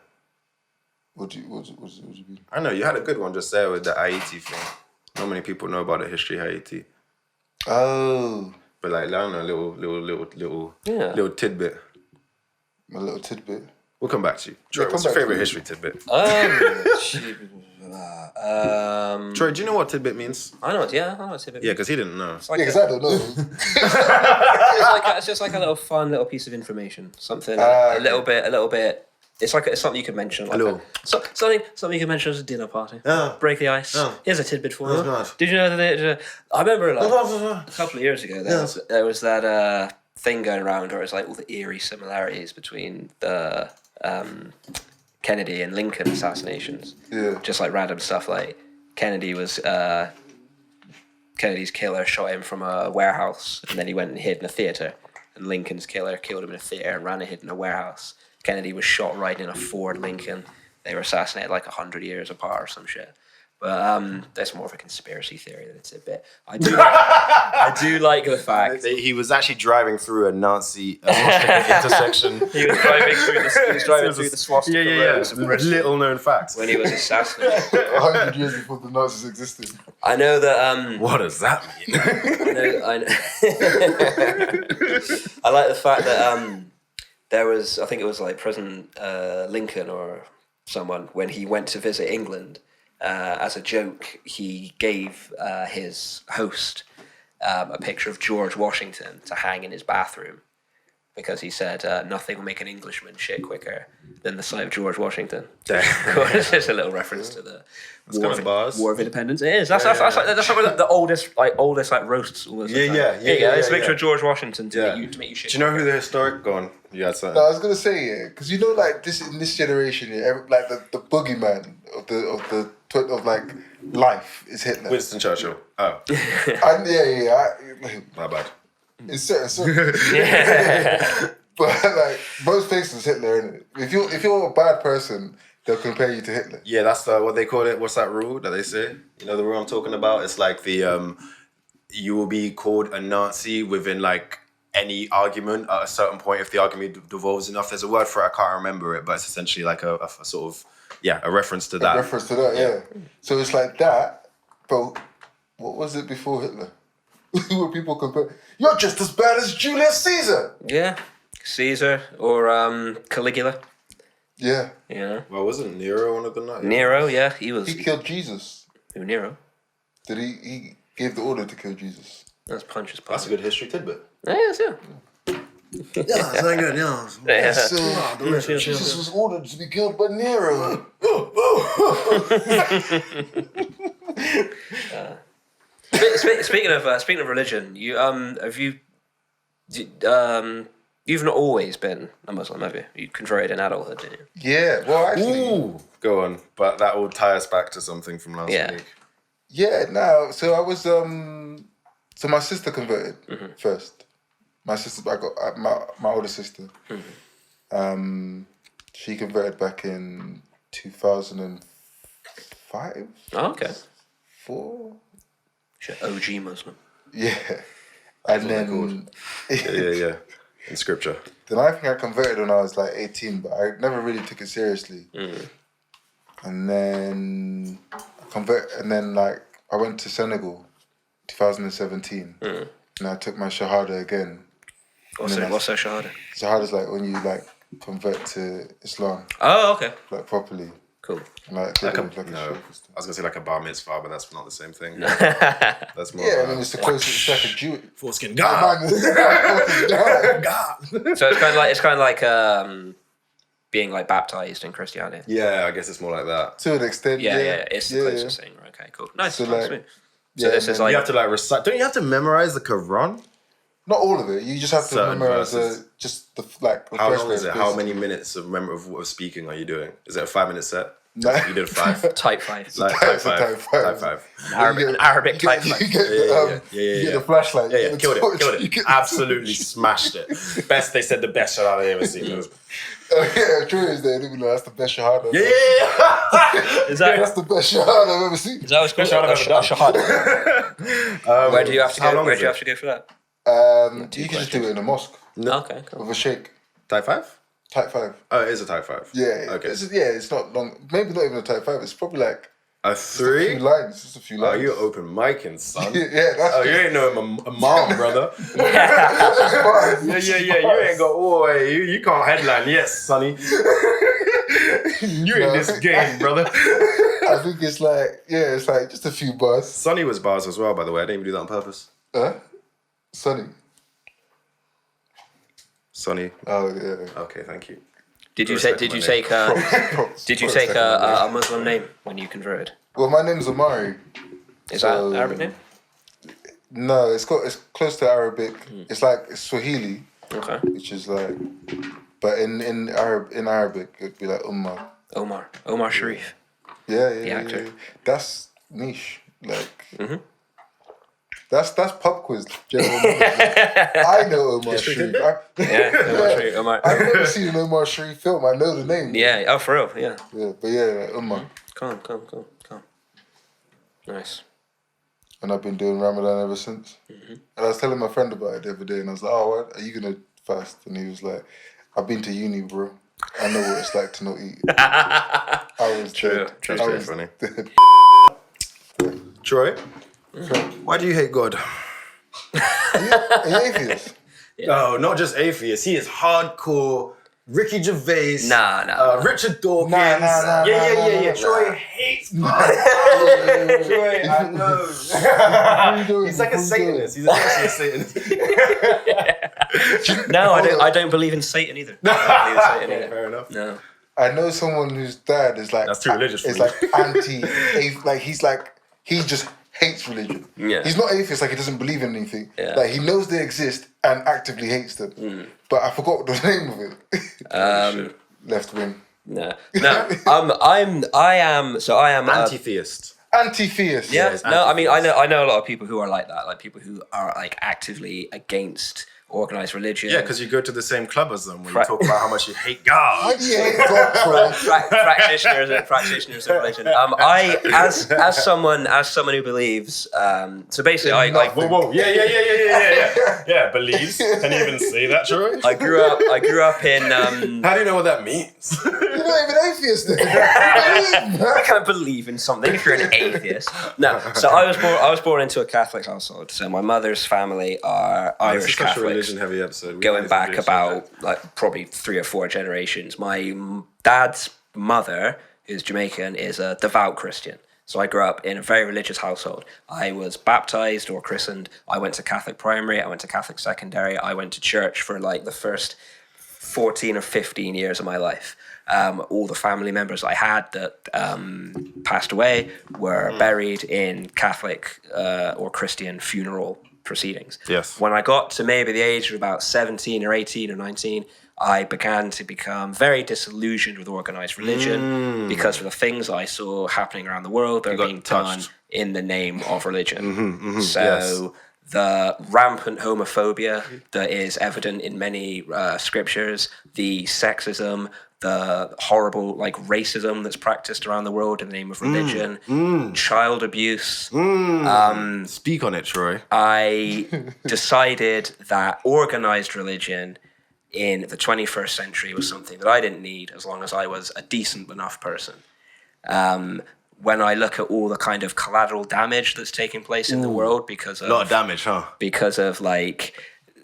What do you mean? I know you had a good one just there with the Haiti thing. Not many people know about the history of Haiti. Oh, But like, I don't know, little tidbit. my little tidbit. We'll come back to you. Troy, come what's your back to favorite you. history tidbit? Troy, do you know what tidbit means? I know what tidbit. Yeah, because he didn't know. It's like Yeah, because I don't know. it's just like a little fun little piece of information. Something Ah, a little bit. It's something you could mention. Like something you could mention as a dinner party. Yeah. Break the ice. Yeah. Here's a tidbit for you. nice. Did you know that? I remember like, a couple of years ago there was that thing going around where it's like all the eerie similarities between the Kennedy and Lincoln assassinations. Yeah. Just like random stuff like Kennedy's killer shot him from a warehouse and then he went and hid in a theatre. And Lincoln's killer killed him in a theatre and ran and hid in a warehouse. Kennedy was shot riding in a Ford Lincoln. They were assassinated like 100 years apart or some shit. But that's more of a conspiracy theory than it's a bit. I do like the fact that He was actually driving through a Nazi intersection. he was driving through the swastika roads of Bristol Little known facts. when he was assassinated. 100 years before the Nazis existed. I know that. What does that mean? I know. I like the fact that there was, I think it was like President Lincoln or someone, when he went to visit England, as a joke, he gave his host a picture of George Washington to hang in his bathroom because he said nothing will make an Englishman shit quicker than the sight of George Washington. It's just a little reference to the War of Independence. It is. That's like the oldest roasts. Almost it's a picture of George Washington to make you shit. Do you know who the historic? Go on. You had something. No, I was gonna say because you know, like this in this generation, like the boogeyman of like life is Hitler. Winston Churchill. Oh, And my bad. in certain but like most places Hitler, innit? If you're a bad person, they'll compare you to Hitler. Yeah, that's what they call it. What's that rule that they say? You know the rule I'm talking about? It's like the you will be called a Nazi within like any argument at a certain point if the argument devolves enough. There's a word for it, I can't remember it, but it's essentially like a sort of a reference to that. Yeah. So it's like that, but what was it before Hitler? Who were people compare? You're just as bad as Julius Caesar. Yeah, Caesar or Caligula. Yeah. You know. Well, wasn't Nero one of the Nazis? Nero, yeah, he was. He killed Jesus. Who, Nero? Did he gave the order to kill Jesus? That's Pontius Pilate. That's a good history tidbit. Yes, yeah. Yeah, it's very good. Yeah. Yeah. So Jesus was ordered to be killed by Nero. Speaking of religion, you've not always been a Muslim, have you? You converted in adulthood, didn't you? Yeah. Well, actually. Go on, but that will tie us back to something from last week. Yeah. No. So I was So my sister converted first. My sister, I got my older sister. She converted back in 2005. Oh, okay. 4. She's an OG Muslim. Yeah. And then Yeah. In scripture. Then I think I converted when I was like 18, but I never really took it seriously. And then like I went to Senegal, 2017, and I took my Shahada again. What's that Shahada? Shahada's like when you like convert to Islam. Oh, okay. Like properly. Cool. Like, I was gonna say like a bar mitzvah, but that's not the same thing. That's more. Yeah, I mean it's the closest. It's like a Jew. Foreskin God. So it's kind of like being like baptized in Christianity. Yeah, I guess it's more like that. To an extent. Yeah. It's the closest thing. Right, okay, cool. Nice. So, nice. like, So this is like You have to like recite. Don't you have to memorize the Quran? Not all of it. You just have to Certain memorize verses. just the like. The How first long is verse, it? How basically. many minutes of speaking are you doing? Is it a 5-minute set? No. You did 5. type 5. Like Type type 5. five. Arabic type 5. You get the flashlight. Yeah, you get the killed torch, it. you get- Absolutely smashed it. They said the best shot I've ever seen. Yeah, true is that. That's the best Shahada. Yeah. Is that That's the best Shahada I've ever seen. is that what's called? Shahada. Where do you have to go? Where do you have to go for that? You can just do it in a mosque Okay, cool. with a sheikh. Type 5? Type 5. Oh, it is a type 5. Yeah. Okay. It's not long. Maybe not even a type 5. It's probably like A 3? Few lines. Just a few Oh, lines. you open micing, son. Yeah, that's Oh, you ain't know a mom, brother. fine. Yeah. You ain't got. Oh, you can't headline yet, sonny. You ain't this game, brother. I think it's like just a few bars. Sonny was bars as well, by the way. I didn't even do that on purpose. Huh? Sunny. Sonny. Oh yeah. Okay, thank you. Did you Respect take my a Muslim name when you converted? Well, my name's Omari. Is So- that an Arabic name? No, it's close to Arabic. It's like Swahili, Okay. which is like, but in Arabic it'd be like Umar. Omar Sharif. Yeah. The actor. Yeah. That's niche. Like, Mhm. that's pub quiz. General knowledge. I know Omar Sharif. Yeah, Omar Sharif. Omar. I've never seen an Omar Sharif film. I know the name. Yeah. Oh, for real. Yeah. Yeah, but yeah, like Umar. Calm. Nice. And I've been doing Ramadan ever since. And I was telling my friend about it the other day, and I was like, "Oh, what? Are you gonna fast?" And he was like, "I've been to uni, bro. I know what it's like to not eat." I was dead. True, I was funny. dead. Troy, why do you hate God? Are you atheist? No, not just atheist. He is hardcore. Ricky Gervais. Nah. Richard Dawkins. Nah. Yeah. Troy hates God. Troy, I know. He's like a Satanist. He's actually a Satanist. No, I don't believe in Satan either. I don't believe in Satan either. Fair enough. No. I know someone whose dad is like That's too religious for It's you. like he just hates religion. Yeah. He's not atheist. Like he doesn't believe in anything. Yeah. Like he knows they exist and actively hates them. But I forgot the name of it. Left wing. No. I am Anti-theist. Anti-theist. Yeah, it's no, I mean, I anti-theist. know a lot of people who are like that, like people who are like actively against organized religion. Yeah, because you go to the same club as them where you Right. talk about how much you hate How God. do you hate God, bro? practitioners of religion. I as someone who believes, so basically, I Whoa. Yeah, believes. Can you even say that, Troy? I grew up in. How do you know what that means? You're not even atheist then. I can't believe in something if you're an atheist. No, so I was born into a Catholic household. So my mother's family are Irish Catholics. Religion-heavy episode. Going back about like probably 3 or 4 generations. My dad's mother, who's Jamaican, is a devout Christian. So I grew up in a very religious household. I was baptized or christened. I went to Catholic primary. I went to Catholic secondary. I went to church for like the first 14 or 15 years of my life. All the family members I had that passed away were buried in Catholic or Christian funeral proceedings. Yes. When I got to maybe the age of about 17 or 18 or 19, I began to become very disillusioned with organized religion because of the things I saw happening around the world that are being done in the name of religion. So the rampant homophobia that is evident in many scriptures, the sexism, the horrible like racism that's practiced around the world in the name of religion, child abuse. Speak on it, Troy. I decided that organized religion in the 21st century was something that I didn't need as long as I was a decent enough person. When I look at all the kind of collateral damage that's taking place in the world because of A lot of damage, huh? because of like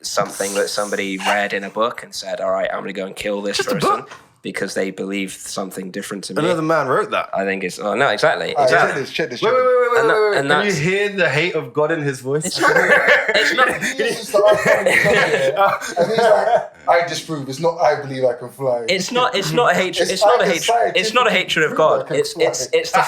something that somebody read in a book and said, all right, I'm going to go and kill this person because they believed something different to me. Another man wrote that. I think it's, oh no, exactly. Check this. Wait. And Can you that's- hear the hate of God in his voice? It's not. And he's like, I disprove. It's not. I believe I can fly. It's not a hatred. It's It's not a like a hatred. It's not a hatred of God. It's the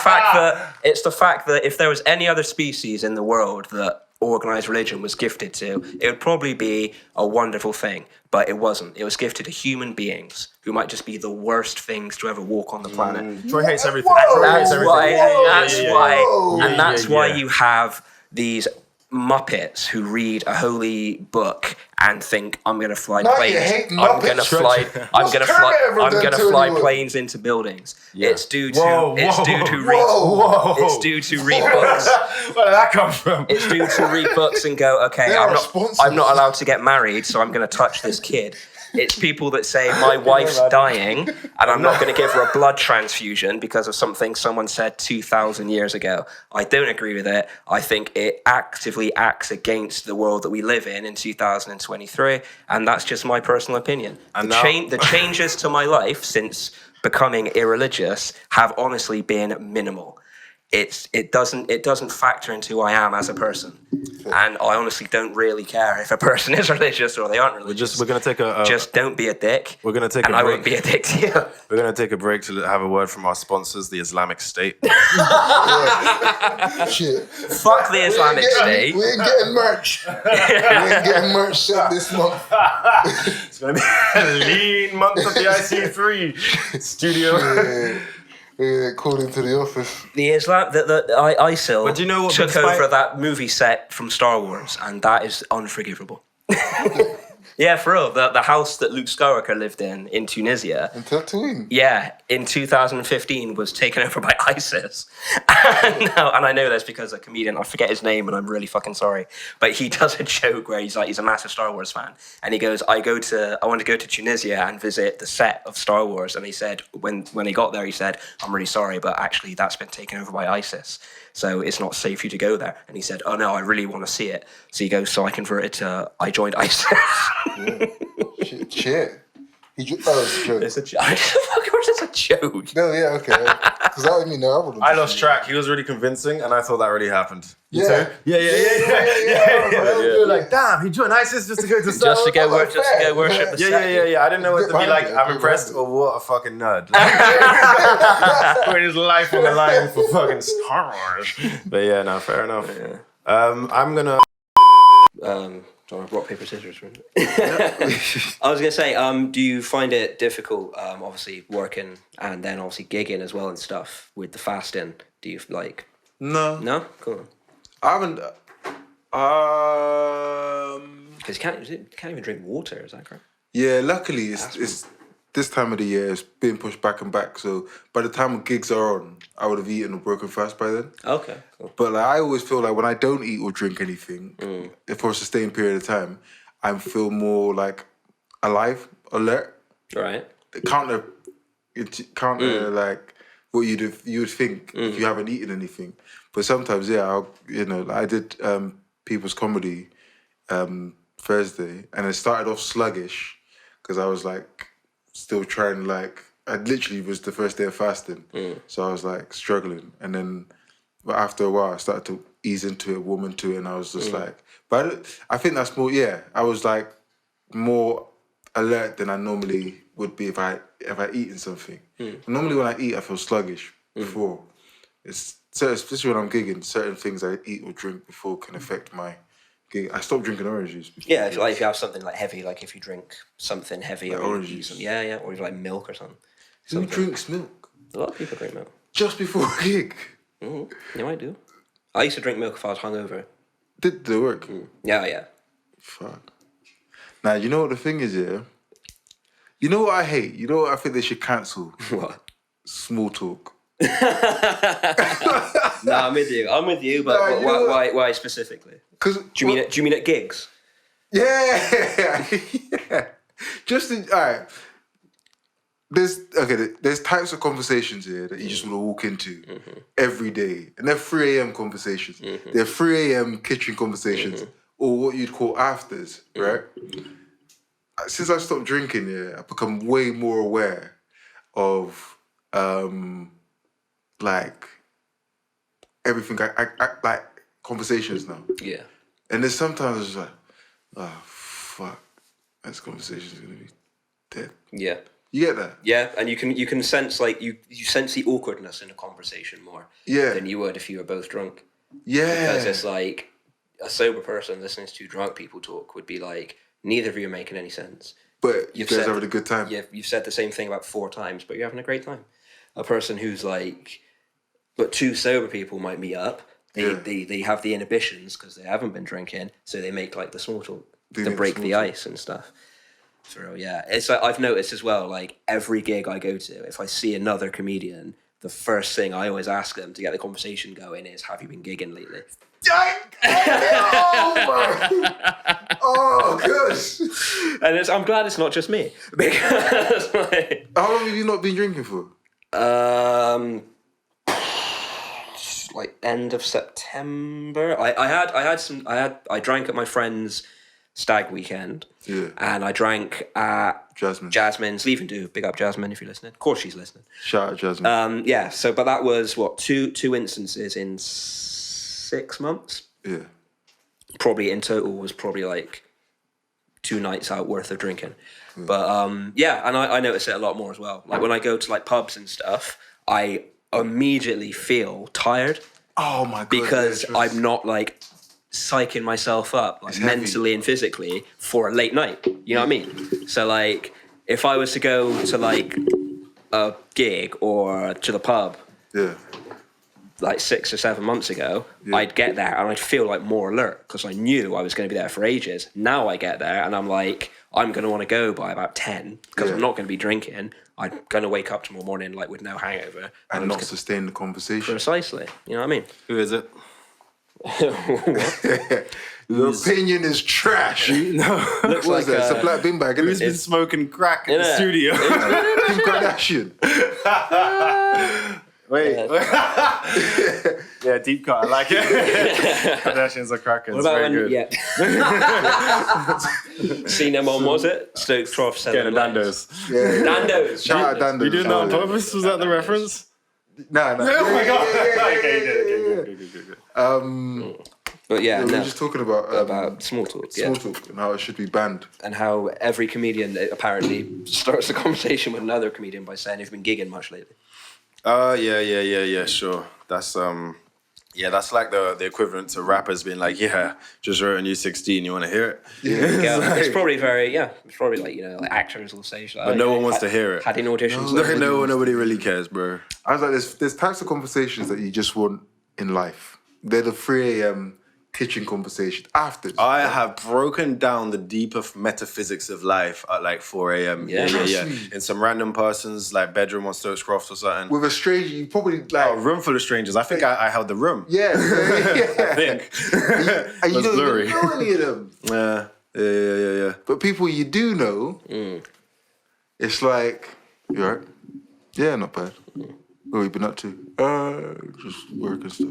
fact that if there was any other species in the world that organized religion was gifted to, it would probably be a wonderful thing. But it wasn't. It was gifted to human beings who might just be the worst things to ever walk on the planet. Troy hates everything. Whoa! Troy hates That's everything. why. Whoa. And that's Yeah. why you have these Muppets who read a holy book and think, I'm going to fly Now you planes. hate I'm Muppets. going to fly. I'm What's going to Kermit fly. ever I'm done going to to fly anyone? planes into buildings. Yeah. It's due to. Whoa, It's due to read. Whoa. It's due to read books. Where did that come from? It's due to read books and go, okay, They're I'm responsible. not allowed to get married, so I'm going to touch this kid. It's people that say, my wife's dying and I'm not going to give her a blood transfusion because of something someone said 2,000 years ago. I don't agree with it. I think it actively acts against the world that we live in 2023. And that's just my personal opinion. And The changes to my life since becoming irreligious have honestly been minimal. It doesn't factor into who I am as a person, and I honestly don't really care if a person is religious or they aren't religious. We're gonna take just don't be a dick. We're gonna take and a I break. won't be a dick to you. We're gonna take a break to have a word from our sponsors, the Islamic State. Shit. Fuck the Islamic State. We ain't getting merch. We ain't getting merch shit this month. It's gonna be a lean month of the IC3 studio. Yeah, called into the office. The ISIL But do you know what, took despite- over that movie set from Star Wars, and that is unforgivable. Yeah, for real. The house that Luke Skywalker lived in Tunisia. In Tatooine. Yeah, in 2015 was taken over by ISIS. and I know that's because a comedian, I forget his name and I'm really fucking sorry, but he does a joke where he's a massive Star Wars fan. And he goes, I want to go to Tunisia and visit the set of Star Wars. And he said, when he got there, he said, I'm really sorry, but actually that's been taken over by ISIS. So it's not safe for you to go there. And he said, oh no, I really want to see it. So he goes, so I converted to, I joined ISIS. Yeah. Shit. That was a joke. It's a joke. Of course it's a joke. No, yeah, okay. Because that would mean I wouldn't. I lost track. He was really convincing, and I thought that really happened. You Yeah. too? Yeah. You were like, damn, he joined ISIS just to go to Star Just to go That's worship the Yeah. I didn't know what to be like. I'm impressed, or what a fucking nerd. Putting his life on the line for fucking Star Wars. But yeah, no, fair enough. Yeah. I'm gonna. Sorry, rock, paper, scissors. I was going to say, do you find it difficult, obviously working and then obviously gigging as well and stuff with the fasting? Do you like... No. No? Cool. I haven't. Because you can't even drink water, is that correct? Yeah, luckily it's this time of the year. It's being pushed back and back. So by the time gigs are on, I would have eaten or broken fast by then. Okay, cool. But like, I always feel like when I don't eat or drink anything for a sustained period of time, I feel more like alive, alert. Right. Counter like what you would think if you haven't eaten anything. But sometimes, yeah, I did People's Comedy Thursday, and it started off sluggish because I was like still trying like I literally was the first day of fasting, so I was like struggling, and then but after a while I started to ease into it, warm into it, and I was just like, but I think that's more. Yeah, I was like more alert than I normally would be if I eaten something. Normally when I eat, I feel sluggish before. It's so especially when I'm gigging, certain things I eat or drink before can affect my gig. I stopped drinking orange juice before. Yeah, if you have something like heavy, like if you drink something heavy Like or orange you juice. yeah, or even like milk or something. Who drinks milk A lot of people drink milk. just before a gig? Yeah, I do. I used to drink milk if I was hungover. Did the work? Yeah. Fuck. Now you know what the thing is, yeah. You know what I hate? You know what I think they should cancel? What? Small talk. No, I'm with you. But Nah, you know what? why specifically? Cause Do you mean at gigs? Yeah. Just all right. There's types of conversations here that you just want to walk into every day, and they're 3 a.m. conversations. They're 3 a.m. kitchen conversations, or what you'd call afters, right? Since I stopped drinking, I've become way more aware of like everything. I like conversations now. Yeah. And then sometimes it's like, oh fuck, this conversation's gonna be dead. Yeah. You get that? Yeah, and you can sense like you sense the awkwardness in a conversation more than you would if you were both drunk. Yeah. Because it's like a sober person listening to two drunk people talk would be like, neither of you are making any sense. But you guys having a good time. Yeah, you've said the same thing about 4 times, but you're having a great time. A person who's like, but 2 sober people might meet up. They have the inhibitions because they haven't been drinking, so they make like the small talk to break the ice and stuff. For real, yeah. It's like I've noticed as well. Like every gig I go to, if I see another comedian, the first thing I always ask them to get the conversation going is, "Have you been gigging lately?" Oh, gosh. And I'm glad it's not just me. Because, like... How long have you not been drinking for? Like end of September. I drank at my friend's stag weekend. Yeah. And I drank at Jasmine's. Leave and Do. Big up Jasmine if you're listening. Of course she's listening. Shout out Jasmine. Yeah, so but that was what, two instances in 6 months? Yeah. Probably in total was probably like 2 nights out worth of drinking. But yeah, and I notice it a lot more as well. Like when I go to like pubs and stuff, I immediately feel tired. Oh my God. Because yeah, I'm not like psyching myself up like mentally and physically for a late night. You know what I mean? So like if I was to go to like a gig or to the pub, Yeah. like 6 or 7 months ago, I'd get there and I'd feel like more alert because I knew I was going to be there for ages. Now I get there and I'm like, I'm going to want to go by about 10 because I'm not going to be drinking. I'm going to wake up tomorrow morning like with no hangover. And not sustain the conversation. Precisely. You know what I mean? Who is it? Your opinion is trash. No. Looks What is like that? It's a black bin bag, Who's isn't been it? smoking crack in the Yeah. studio? Kim Kardashian. Wait. Yeah, deep cut. I like it. Kardashians are crackers. What about Very when, good. yeah. Seen them on, was it? Stoke Trough Getting selling Nando's. Yeah. Nando's. Shout out Nando's. You doing that on purpose? Was that the reference? Nah. Oh my god. Okay, you did. Okay, good. But yeah, We no, were just talking about small talk. Yeah. small talk and how it should be banned. And how every comedian apparently starts a conversation with another comedian by saying, "You've been gigging much lately." Yeah, sure. That's that's like the equivalent to rappers being like, yeah, just wrote a new 16, you want to hear it? Yeah, it's probably it's probably like, you know, like actors will say, like, But no one wants to hear it. Had in auditions. Nobody really cares, bro. I was like, there's types of conversations that you just want in life. They're the 3 a.m. kitchen conversation after. I have broken down the deeper metaphysics of life at like 4 a.m. Yeah. In some random person's like bedroom on Stokes Croft or something. With a stranger, you probably like. A room full of strangers. I think I held the room. Yeah. I think. And you That's don't blurry. even know any of them. Yeah. But people you do know, it's like, you alright? Yeah, not bad. What have you been up to? Just work and stuff.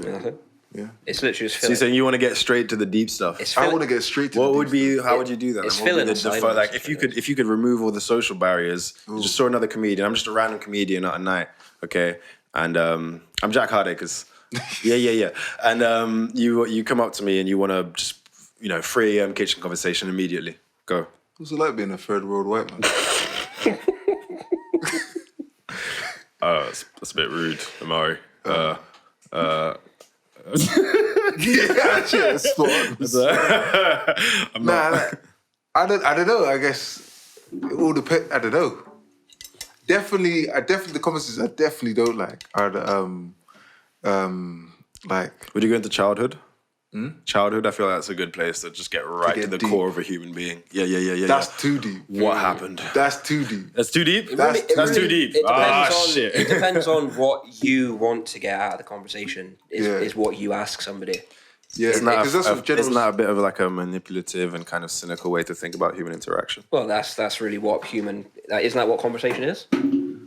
Fair. Yeah. It's literally just So you're saying you want to get straight to the deep stuff? I want to get straight to What the would deep be? How would you do that? It's What would filling be the silence. like if you could remove all the social barriers, you just saw another comedian. I'm just a random comedian at a night, okay? And I'm Jack Hardacres. yeah. And you come up to me and you want to just 3 a.m. kitchen conversation immediately. Go. What's it like being a third world white man? That's a bit rude, Amari. Yeah, spot on. I don't know. I guess it all depends. I don't know. Definitely the conversations I definitely don't like are the like. Would you go into childhood? Childhood, I feel like that's a good place to just get right get to the deep. core of a human being. Yeah. That's too deep. What happened? That's too deep. That's too deep? That's too deep. It depends on what you want to get out of the conversation. Is what you ask somebody. Yeah, Isn't that, because that's what general. isn't that a bit of like a manipulative and kind of cynical way to think about human interaction? Well, that's really what isn't that what conversation is?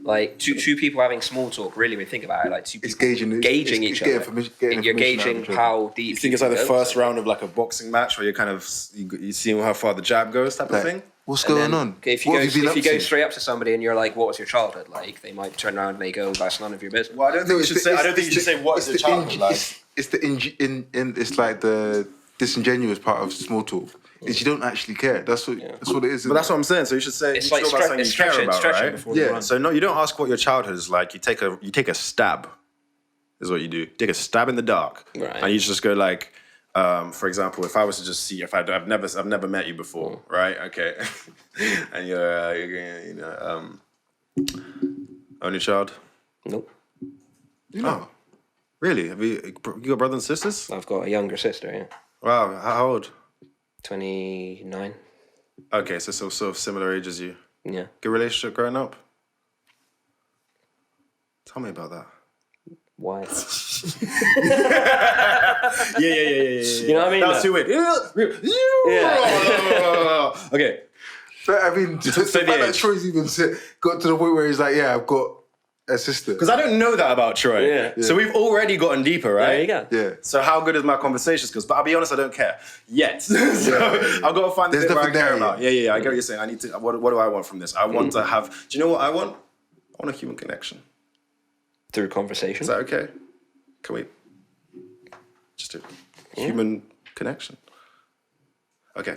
Like two people having small talk. Really, when you think about it, like two people gauging each other. You're gauging how deep. You think it's like the first round of like a boxing match where you're kind of you see how far the jab goes, type of thing. What's going on? Okay, if you go straight up to somebody and you're like, "What was your childhood like?" They might turn around and they go, "That's none of your business." Well, I don't think you should say. I don't think you should say what is your childhood like. It's like the disingenuous part of small talk. Is you don't actually care. That's what it is. But that's what I'm saying. So you should say It's you like talk about something you care about, stretching right? before the Yeah. run. So no, you don't ask what your childhood is like. You take a stab. Is what you do. Take a stab in the dark, Right. and you just go like, for example, if I was to just see if I've never met you before, right? Okay, and you're only child. Nope. Oh, really? Have you got brothers and sisters? I've got a younger sister. Yeah, Wow, how old? 29. Okay, so sort of similar age as you. Yeah. Good relationship growing up? Tell me about that. Why? You know what I mean? That was too weird. Okay. But I mean, the fact that Troy's even got to the point where he's like, yeah, I've got a sister. Because I don't know that about Troy. Yeah. So we've already gotten deeper, right? There you go. Yeah. So how good is my conversation skills? But I'll be honest, I don't care yet. So I've got to find the There's bit where I nothing care there about. Yeah. I get what you're saying. I need to. What do I want from this? I want to have. Do you know what I want? I want a human connection. Through conversation. Is that okay? Can we just do human connection? Okay.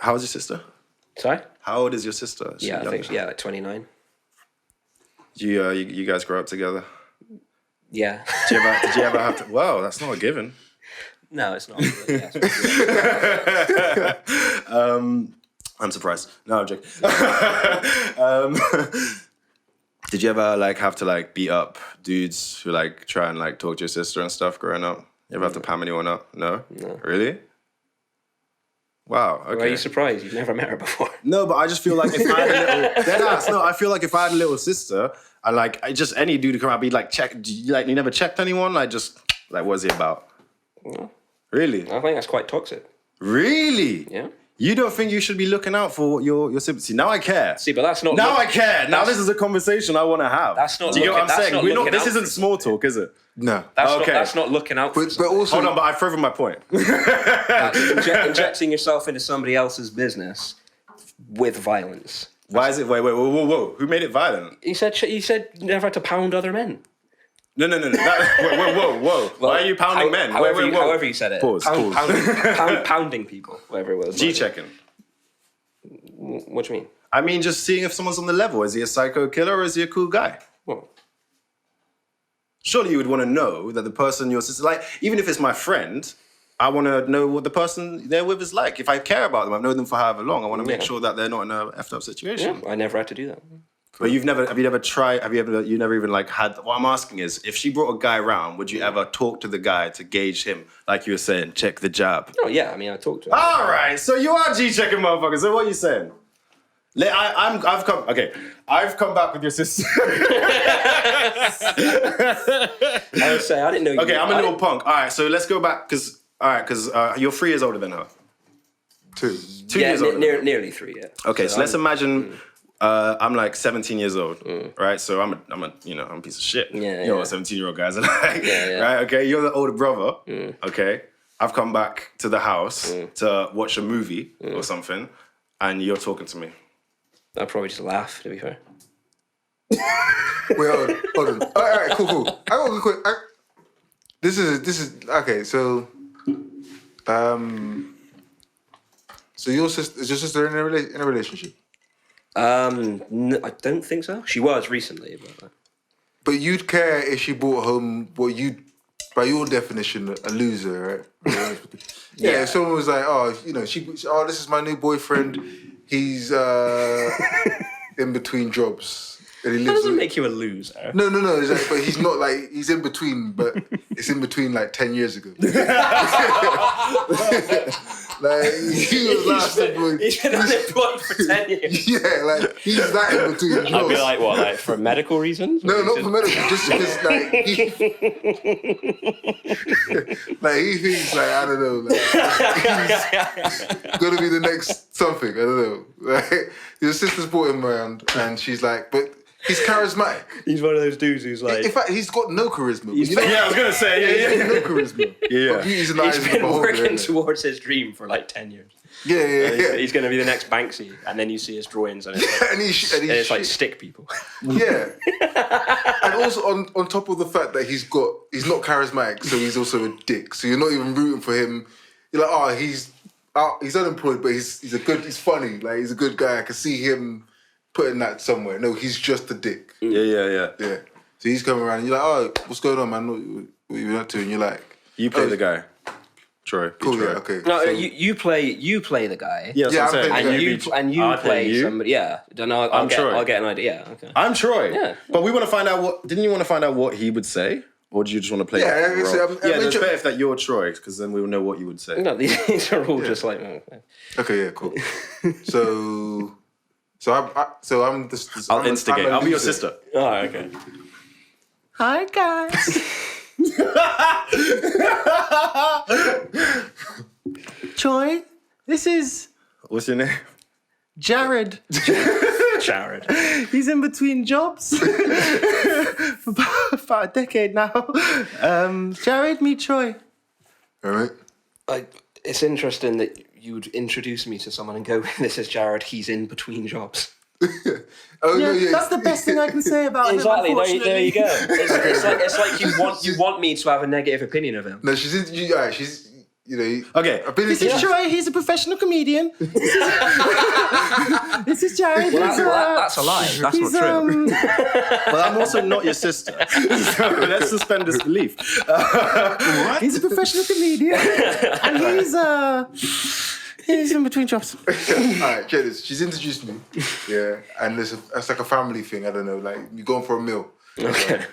How old is your sister? Sorry? How old is your sister? Is she I younger? think, like 29. You guys grow up together? Yeah. Did you ever have to? Wow, that's not a given. No, it's not. I'm surprised. No, I'm joking. Did you ever like have to like beat up dudes who like try and like talk to your sister and stuff growing up? You ever have to palm anyone up? No? Really? Wow. Okay. Why are you surprised? You've never met her before. No, but I just feel like if I had a little I feel like if I had a little sister and like just any dude who come out, be like, you never checked anyone? Like just like what's he about? No. Really? I think that's quite toxic. Really? Yeah. You don't think you should be looking out for your siblings? See, now I care. See, but that's not. Now I care. Now this is a conversation I want to have. That's not. Do you get what I'm saying? Not This isn't small talk, is it? No. That's not looking out for. But also, Hold on, but I've proven my point. Injecting yourself into somebody else's business with violence. Why is it? Wait, whoa. Who made it violent? You said you never had to pound other men. No. Whoa. Why are you pounding men? However you said it. Pause. Pounding people, whatever it was. G-checking. What do you mean? I mean, just seeing if someone's on the level. Is he a psycho killer or is he a cool guy? Well, Surely you would want to know that the person your sister, like, even if it's my friend, I want to know what the person they're with is like. If I care about them, I've known them for however long, I want to make sure that they're not in a effed up situation. I never had to do that. But you never even had, what I'm asking is, if she brought a guy around, would you ever talk to the guy to gauge him? Like you were saying, check the jab. Oh yeah, I mean I talked to her. All right, so you are G-checking motherfuckers. So what are you saying? I've come back with your sister. I would say I didn't know. Okay, I'm a little punk. All right, so let's go back because you're 3 years older than her. 2 years older. Nearly 3. Yeah. Okay, so let's imagine I'm like 17 years old, right? So I'm a piece of shit. Yeah, you know what 17-year-old guys are like, Yeah. right? Okay, you're the older brother. Okay, I've come back to the house to watch a movie or something, and you're talking to me. I'd probably just laugh, to be fair. Wait, hold on. All right, cool. I got a quick. This is okay. So, so your sister in a relationship? No, I don't think so. She was recently, But you'd care if she brought home what you, by your definition, a loser, right? Yeah. If someone was like, this is my new boyfriend. He's in between jobs. And he that lives doesn't make you a loser. No. It's like, but he's not like, he's in between, but it's in between like 10 years ago. Like, he was last employed. He's been unemployed for 10 years. Yeah, like, he's that in between jobs. I'd be like, what, like for medical reasons? No, not for medical, just because, like, he thinks, like, I don't know, like, he's gonna be the next something, I don't know. Like, his sister's brought him around, and she's like, but he's charismatic. He's one of those dudes who's like... In fact, he's got no charisma. I was going to say, He's got no charisma. Yeah. But beauty's in the eyes He's of the been beholder, working innit? towards his dream for like 10 years. Yeah. He's going to be the next Banksy, and then you see his drawings, and it's like, and it's like stick people. Yeah. And also on top of the fact that he's not charismatic, so he's also a dick. So you're not even rooting for him. You're like, he's unemployed, but he's funny. Like, he's a good guy. I can see him putting that somewhere. No, he's just a dick. Yeah. So he's coming around and you're like, oh, what's going on, man? What you been up to? And you're like... You play the guy. Troy. Cool, Troy. yeah, okay. No, so, you play the guy. Yeah, that's what I'm saying. And you play you. somebody. Yeah, I'll get an idea. Yeah, okay. I'm Troy. Yeah. But we want to find out didn't you want to find out what he would say? Or do you just want to play Yeah, that role? I'm it's better if that you're Troy, because then we will know what you would say. No, these are all just like... Okay, yeah, cool. So I'm just... I'll instigate. I'll be your sister. Oh, okay. Hi, guys. Troy, this is... What's your name? Jared. Jared. He's in between jobs for about a decade now. Jared, meet Troy. All right. It's interesting that you would introduce me to someone and go, "This is Jared. He's in between jobs." Oh no, yeah. That's the best thing I can say about Exactly. him. There you go. It's like you want me to have a negative opinion of him. No, she's you know. Okay, this is Troy. He's a professional comedian. This is Jared. That's a lie. That's not true. Well, I'm also not your sister. So let's suspend disbelief. He's a professional comedian, and he's in between jobs. Alright, check this. She's introduced me. Yeah. And it's like a family thing, I don't know, like you going for a meal. Okay.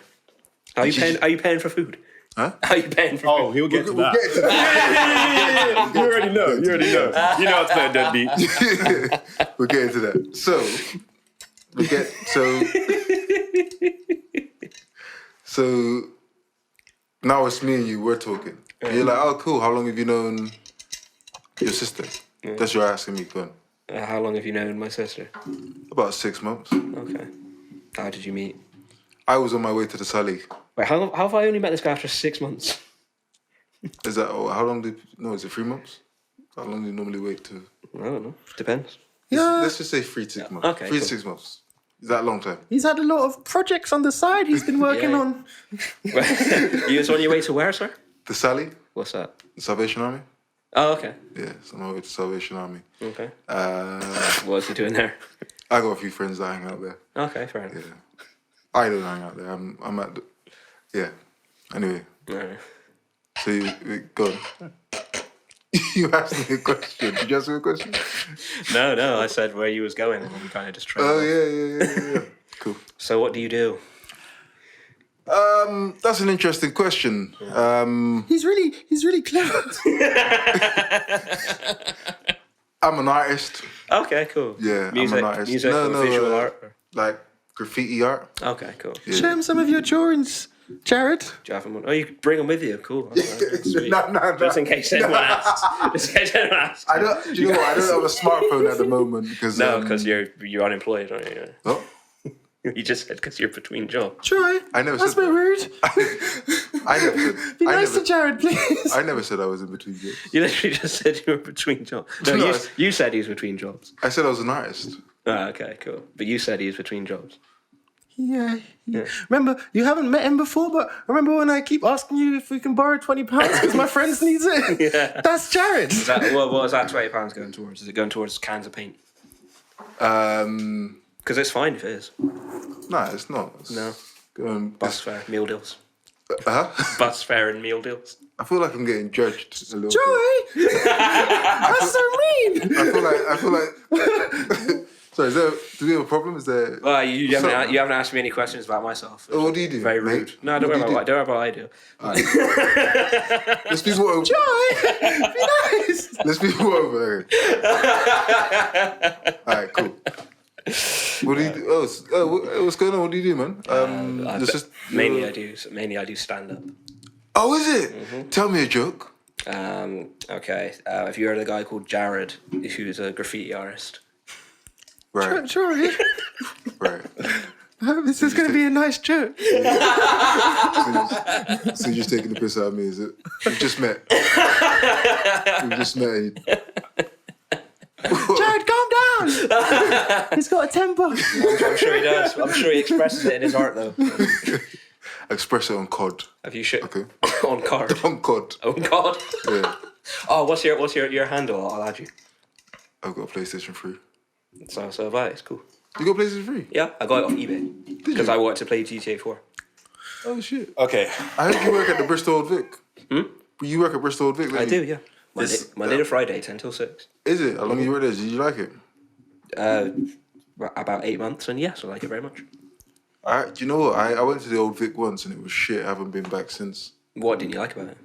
Are you paying for food? Huh? Are you paying for food? Oh, he'll get to We'll that. get to that. You already know. You know how to play a deadbeat. We'll get into that. So now it's me and you, we're talking. And you're like, oh cool, how long have you known your sister? That's what you're asking me, go on. How long have you known my sister? About 6 months. Okay. How did you meet? I was on my way to the Sally. Wait, how have I only met this guy after 6 months? Is that, how long is it 3 months? How long do you normally wait to? I don't know. Depends. Let's just say 3 to 6 months. Okay, 3 to cool. 6 months. Is that a long time? He's had a lot of projects on the side he's been working Yeah. on. You was on your way to where, sir? The Sally? What's that? The Salvation Army? Oh, okay. Yeah, so I'm on my way to Salvation Army. Okay. I What's he doing there? got a few friends that hang out there. Okay, fair enough. Yeah. I don't hang out there. I'm at the... Yeah. Anyway. Alright. So you go on. You asked me a question. Did you ask me a question? No, I said where you was going and you kind of just trailed Oh, off. yeah. Cool. So what do you do? That's an interesting question. He's really clever. I'm an artist. Okay, cool. Yeah, Music, I'm an artist. music or visual art? Or... Like graffiti art. Okay, cool. Yeah. Show him some of your drawings, Jared. Do you have them? Oh, you bring them with you. Cool. That's sweet. No. Just in case anyone asks. Just in case anyone asks. I don't. Do you know what? I don't have a smartphone at the moment because. No, because you're unemployed, aren't you? Oh, You just said because you're between jobs. Troy, I never that's a said bit rude. I never said. Be I nice never, to Jared, please. I never said I was in between jobs. You literally just said you were between jobs. No, No, you said he was between jobs. I said I was an artist. Oh, okay, cool. But you said he was between jobs. Yeah. Remember, you haven't met him before, but remember when I keep asking you if we can borrow £20 because my friends needs it? Yeah. That's Jared. What is that £20 going towards? Is it going towards cans of paint? Because it's fine if it is. Nah, it's not. It's No. Bus. Bus fare, meal deals. Huh? Bus fare and meal deals. I feel like I'm getting judged a little Troy! That's so mean! bit. I feel like. Sorry, do we have a problem? Is there? Well, you So- haven't asked me any questions about myself. Oh, what do you do? Very mate? rude. No, don't What worry do about you what I do. Let's be more over. Troy! Be nice! Let's be more over. Alright, cool. What do you do? What's going on? What do you do, man? Mainly I do stand up. Oh, is it? Tell me a joke. Okay. Have you heard of a guy called Jared, who's a graffiti artist? Right, Troy, right. I hope this is going to be a nice joke. So you're just taking the piss out of me, is it? We've just met. Jared, calm down! He's got a temper. I'm sure he does. I'm sure he expresses it in his art, though. Express it on COD. Have you shit Okay. on card? On COD. Oh God. Yeah. Oh, what's your handle? I'll add you. I've got a PlayStation 3. So have I. It's cool. You got PlayStation 3? Yeah, I got it off eBay because I wanted to play GTA 4. Oh shit. Okay. I heard you work at the Bristol Old Vic. You work at Bristol Old Vic, don't I you? do, yeah. Monday to Friday, 10 till 6. Is it? How long you were there? Did you like it? About 8 months, and yes, I like it very much. Do you know what? I went to the Old Vic once and it was shit. I haven't been back since. What didn't you like about it?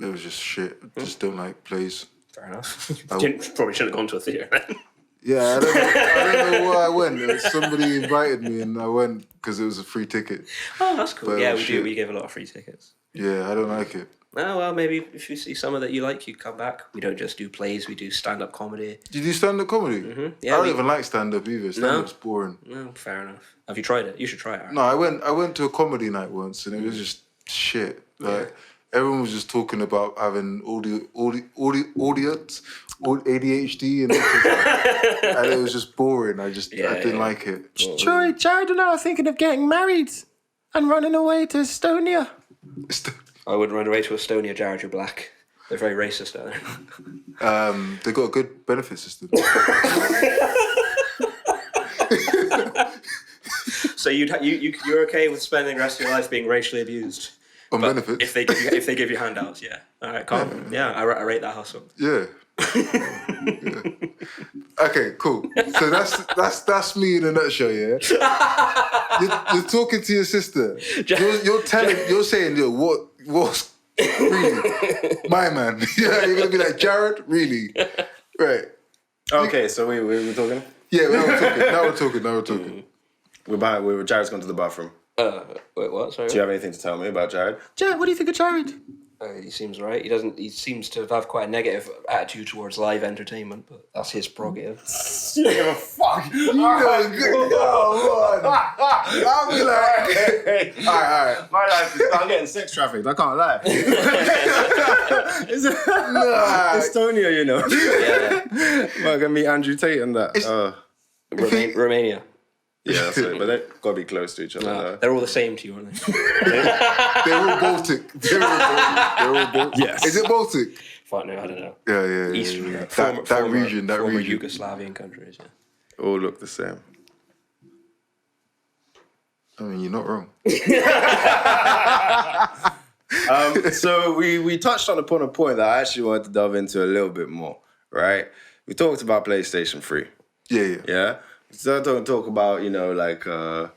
It was just shit. Just don't like plays. Fair enough. Probably shouldn't have gone to a theatre then. Yeah, I don't know why I went. Somebody invited me and I went because it was a free ticket. Oh, that's cool. But yeah, shit. we give a lot of free tickets. Yeah, I don't like it. Oh, well, maybe if you see someone that you like, you come back. We don't just do plays, we do stand-up comedy. Do you do stand-up comedy? Yeah, I don't even like stand-up either. Stand-up's boring. No, fair enough. Have you tried it? You should try it. No, I went to a comedy night once and it was just shit. Like everyone was just talking about having ADHD and and it was just boring. I didn't like it. Troy, Jared and I are thinking of getting married and running away to Estonia. I wouldn't run away to Estonia, Jared, you're black. They're very racist down there. They got a good benefit system. So you're okay with spending the rest of your life being racially abused? On benefits? If they give you handouts, yeah. All right, calm. Yeah, I rate that hustle. Yeah. Yeah. Okay, cool. So that's me in a nutshell. Yeah. You're talking to your sister. You're saying, yo, what's really my man? Yeah, you're gonna be like, Jared, really, right? Okay, so we were talking. Yeah, now we're talking. Jared's gone to the bathroom. Wait, what? Sorry. Do you have anything to tell me about Jared? Jared, what do you think of Jared? He seems right. He seems to have quite a negative attitude towards live entertainment, but that's his prerogative. You don't give a fuck. You know, good. Oh, I'll be like, all right. My life is. I'm getting sex trafficked. I can't lie. Estonia, you know. Yeah. I'm gonna meet Andrew Tate and that. Romania. Yeah, that's it. But they've got to be close to each other. They're all the same to you, aren't they? They're all Baltic. They're all Baltic. Yes. Is it Baltic? Fuck no, I don't know. Yeah. Eastern Europe. That region. Former Yugoslavian countries, yeah. All look the same. I mean, you're not wrong. So we touched upon a point that I actually wanted to delve into a little bit more, right? We talked about PlayStation 3. Yeah. So don't talk about, what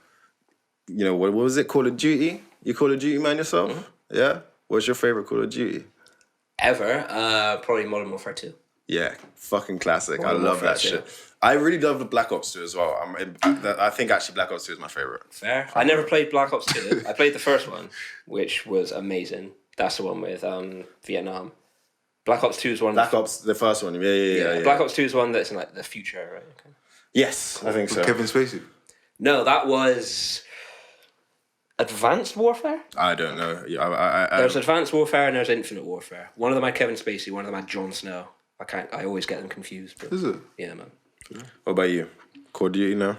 was it, Call of Duty? You Call of Duty man yourself? Mm-hmm. Yeah? What's your favorite Call of Duty? Ever? Probably Modern Warfare 2. Yeah, fucking classic. Modern I love Warfare that 2. shit. I really love the Black Ops 2 as well. I think actually Black Ops 2 is my favorite. Fair. I never played Black Ops 2. I played the first one, which was amazing. That's the one with Vietnam. Black Ops 2 is one. Black Ops, the first one. Yeah. Black Ops 2 is one that's in like the future, right? Okay. Yes, I think so. Kevin Spacey. No, that was Advanced Warfare. I don't know. There's Advanced Warfare and there's Infinite Warfare. One of them had Kevin Spacey, one of them had Jon Snow. I always get them confused. But is it? Yeah, man. What about you? Call of Duty now?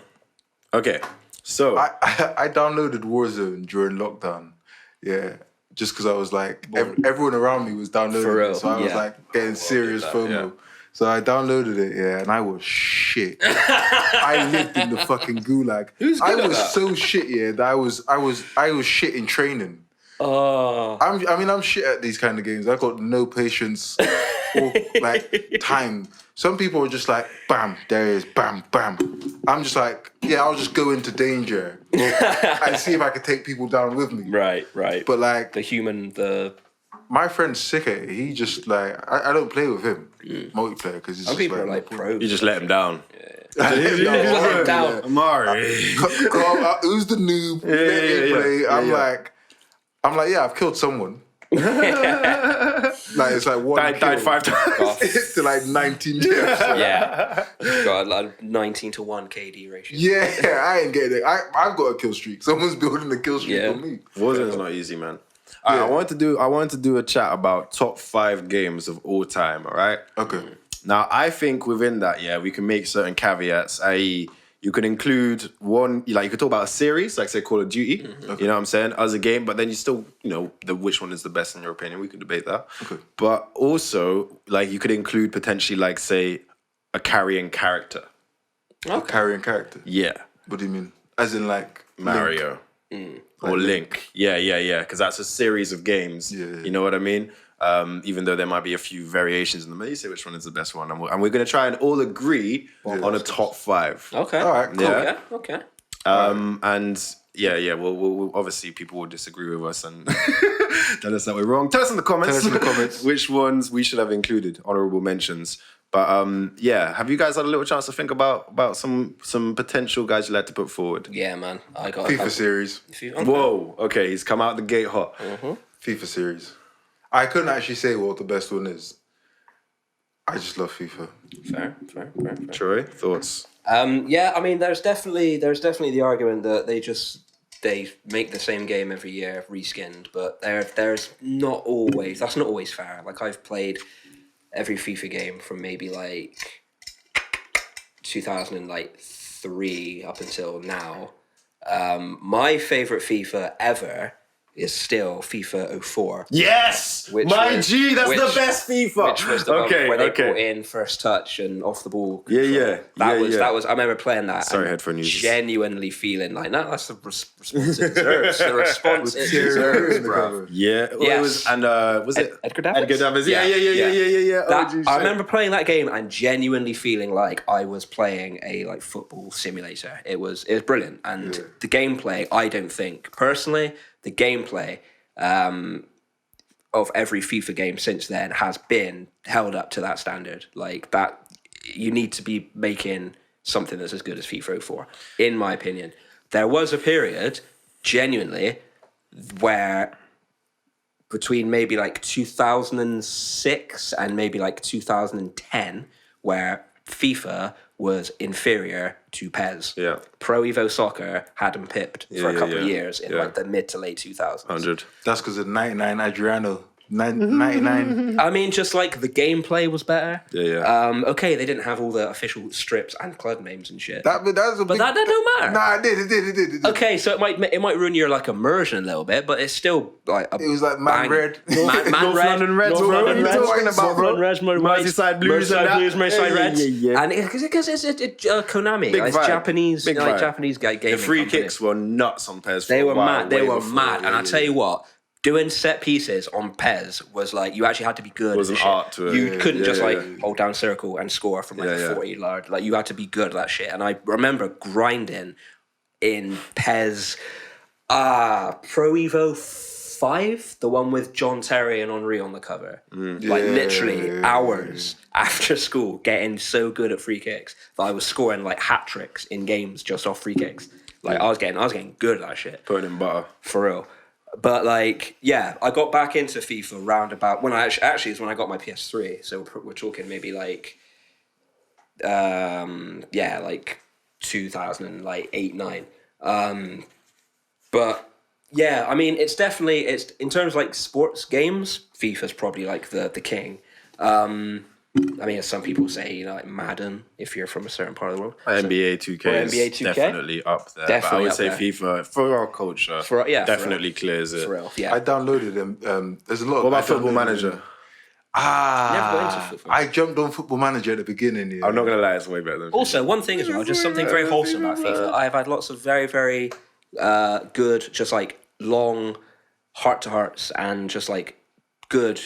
Okay, so I downloaded Warzone during lockdown. Yeah. Just because I was like, everyone around me was downloading it. So I was like getting serious FOMO. Yeah. So I downloaded it, and I was shit. I lived in the fucking gulag. I was so shit, that I was shit in training. Oh. I'm shit at these kind of games. I got no patience or like time. Some people are just like, bam, there it is, bam, bam. I'm just like, I'll just go into danger and see if I can take people down with me. Right. But like my friend's sick at it. He just like I don't play with him multiplayer because he's some just people are like pros. You just let him down. I let him down. Amari. Who's the noob? Let me play. I'm like, I've killed someone. Like it's like one died 5 times to like 19 deaths. Yeah, got like 19-1 KD ratio. Yeah, I ain't getting it. I've got a kill streak. Someone's building a kill streak on me. Warzone's not easy, man. I wanted to do a chat about top 5 games of all time. All right. Okay. Now I think within that, we can make certain caveats. I.e., you could include one, like you could talk about a series, like say Call of Duty, you know what I'm saying, as a game, but then you still, which one is the best in your opinion, we can debate that. Okay. But also, like you could include potentially like say a carrying character. Okay. A carrying character? Yeah. What do you mean? As in like Mario. Or Link. Yeah, because that's a series of games, you know what I mean? Even though there might be a few variations in them. You say which one is the best one. And we're going to try and all agree on a top 5. Okay. All right, cool. Yeah, okay. And we'll obviously people will disagree with us and tell us that we're wrong. Tell us in the comments which ones we should have included, honorable mentions. But have you guys had a little chance to think about some potential guys you'd like to put forward? Yeah, man. I got FIFA series. Whoa, okay, he's come out the gate hot. FIFA series. I couldn't actually say what the best one is. I just love FIFA. Fair. Troy, thoughts? Yeah, I mean, there's definitely the argument that they make the same game every year, reskinned, but that's not always fair. Like, I've played every FIFA game from maybe like 2003 up until now. My favorite FIFA ever is still FIFA 04. Yes! That's the best FIFA! Which was the one where they brought in first touch and off the ball control. Yeah. That was. I remember playing that. Sorry, and headphone users. Genuinely feeling like, no, that's the response it deserves. The response it deserves, bro. Yeah. Yes. It was, and was it Edgar Davids? Edgar Davids. Yeah. I remember playing that game and genuinely feeling like I was playing a like football simulator. It was brilliant, and the gameplay. I don't think personally. The gameplay of every FIFA game since then has been held up to that standard. Like that, you need to be making something that's as good as FIFA 04, in my opinion. There was a period, genuinely, where between maybe like 2006 and maybe like 2010, where FIFA was inferior to PES. Yeah. Pro Evo Soccer had them pipped for a couple of years in like the mid to late 2000s. 100. That's because of 99 Adriano. 99. I mean, just like the gameplay was better. Yeah. Okay, they didn't have all the official strips and club names and shit. That don't matter. Nah, it did. Okay, so it might ruin your like immersion a little bit, but it's still like It was like Man Red. Man Red, London Reds, North bro. London What are Reds, you talking about, bro? Merseyside Blues and that. Merseyside Reds. Yeah. And because it's Konami, Big it's vibe. Japanese, Big vibe. Japanese gaming The free company. kicks were nuts on PES. They were mad. They were mad. And I tell you what, doing set pieces on PES was like, you actually had to be good. There was at an shit. art to it. You couldn't just Yeah. hold down circle and score from like a 40 yard. Like, you had to be good at that shit. And I remember grinding in PES Pro Evo 5, the one with John Terry and Henri on the cover. Like literally hours after school, getting so good at free kicks that I was scoring like hat tricks in games just off free kicks. Like I was getting good at that shit. Putting in butter. For real. But like, yeah, I got back into FIFA round about when I actually is when I got my PS3. So we're talking maybe like, like 2008, 9. But yeah, I mean, it's in terms of like sports games, FIFA's probably like the king. I mean, as some people say, like Madden, if you're from a certain part of the world. NBA 2K is definitely up there. Definitely but I would up say there. FIFA, for our culture, definitely clears it. For real, yeah. I downloaded them. There's a lot. What about Football Manager? Never got into football. I jumped on Football Manager at the beginning. Yeah. I'm not going to lie, it's way better than FIFA. Also, one thing as well, just something very wholesome about FIFA. I've had lots of very, very good, just like long heart-to-hearts and just like good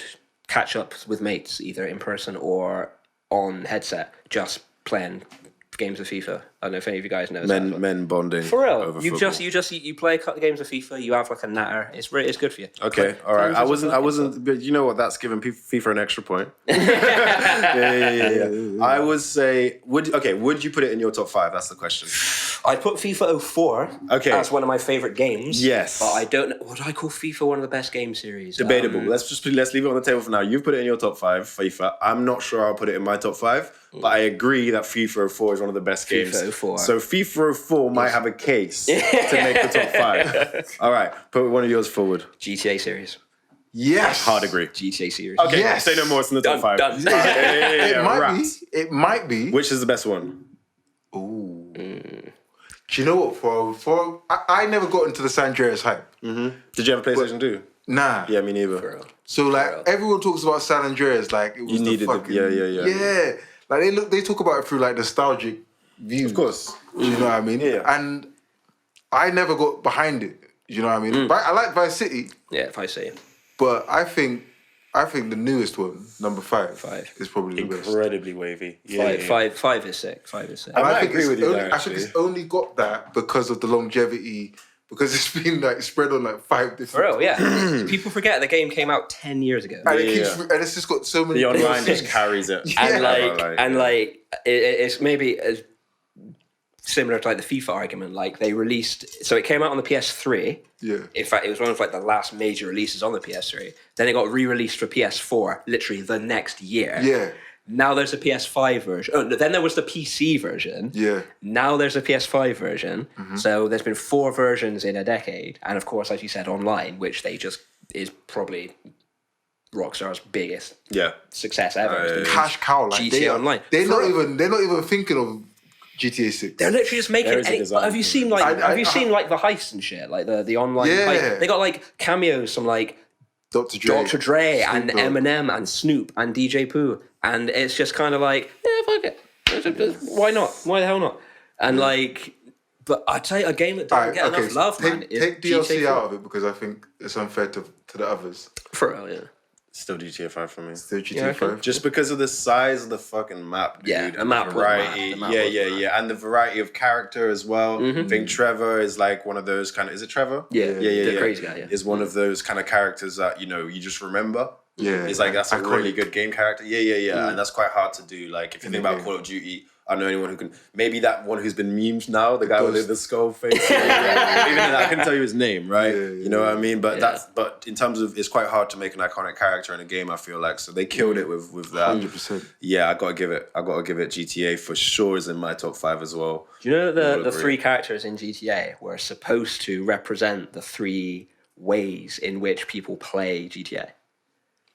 catch-ups with mates, either in person or on headset, just playing games of FIFA. I don't know if any of you guys know that. Men bonding. For real, over you football. you play a couple of games of FIFA. You have like a natter. It's good for you. Okay, all right. I wasn't. But you know what? That's giving FIFA an extra point. Yeah. I would say, would you put it in your top 5? That's the question. I'd put FIFA 04 as one of my favorite games. Yes. But I don't know. Would I call FIFA one of the best game series? Debatable. Let's leave it on the table for now. You've put it in your top 5, FIFA. I'm not sure I'll put it in my top 5, but I agree that FIFA 04 is one of the best games. FIFA 04. So FIFA 04 might have a case to make the top 5. All right, put one of yours forward. GTA series. Yes. Hard agree. GTA series. Okay, Yes. say no more. It's in the top 5. Done. It might be. Which is the best one? Ooh. Do you know what? For I never got into the San Andreas hype. Mm-hmm. Did you have a PlayStation 2? Nah. Yeah, me neither. So like everyone talks about San Andreas like it was yeah. Like they talk about it through like nostalgic views. Of course. You know what I mean? Yeah. And I never got behind it. You know what I mean? But I like Vice City. Yeah, Vice City. But I think the newest one, number 5, is probably the best. Incredibly wavy. Five is sick. 5 is sick. And I think agree it's with you only, there, I think it's only got that because of the longevity, because it's been like spread on like 5 different. For real, yeah. People forget the game came out 10 years ago. And it keeps, and it's just got so many. The online just carries it. And it's maybe similar to like the FIFA argument. Like they released, so it came out on the PS3. Yeah. In fact, it was one of like the last major releases on the PS3. Then it got re-released for PS4 literally the next year. Yeah. Now there's a PS5 version. Oh, then there was the PC version. Yeah. Now there's a PS5 version. So there's been 4 versions in a decade. And of course, as you said, online, which they just is probably Rockstar's biggest success ever. Cash cow, like GTA Online. They're not even thinking of GTA 6. They're literally just making. Have you seen like the heists and shit, like the online? Yeah. Heist? They got like cameos from like Dr. Dre and Dogg. Eminem and Snoop and DJ Pooh, and it's just kind of like, yeah, fuck it, why not? Why the hell not? And like, but I tell you, a game that doesn't get enough love, man. Take DLC out of it because I think it's unfair to the others. For real, yeah. Still GTA 5 for me. Still GTA 5. Just because of the size of the fucking map, dude. Yeah, the map was variety. mad. The map was mad. Yeah. And the variety of character as well. I think Trevor is like one of those kind of... Is it Trevor? Yeah. The crazy guy, yeah. Is one of those kind of characters that, you know, you just remember. Yeah. It's like, that's a Iconic. really good game character. Yeah. And that's quite hard to do. Like, if you think about Call of Duty... I don't know anyone who can... Maybe that one who's been memed now, the guy with the skull face. Even then, I couldn't tell you his name, right? You know what I mean? But but in terms of... It's quite hard to make an iconic character in a game, I feel like. So they killed it with that. 100%. Yeah, I gotta give it GTA for sure is in my top 5 as well. Do you know the 3 characters in GTA were supposed to represent the 3 ways in which people play GTA?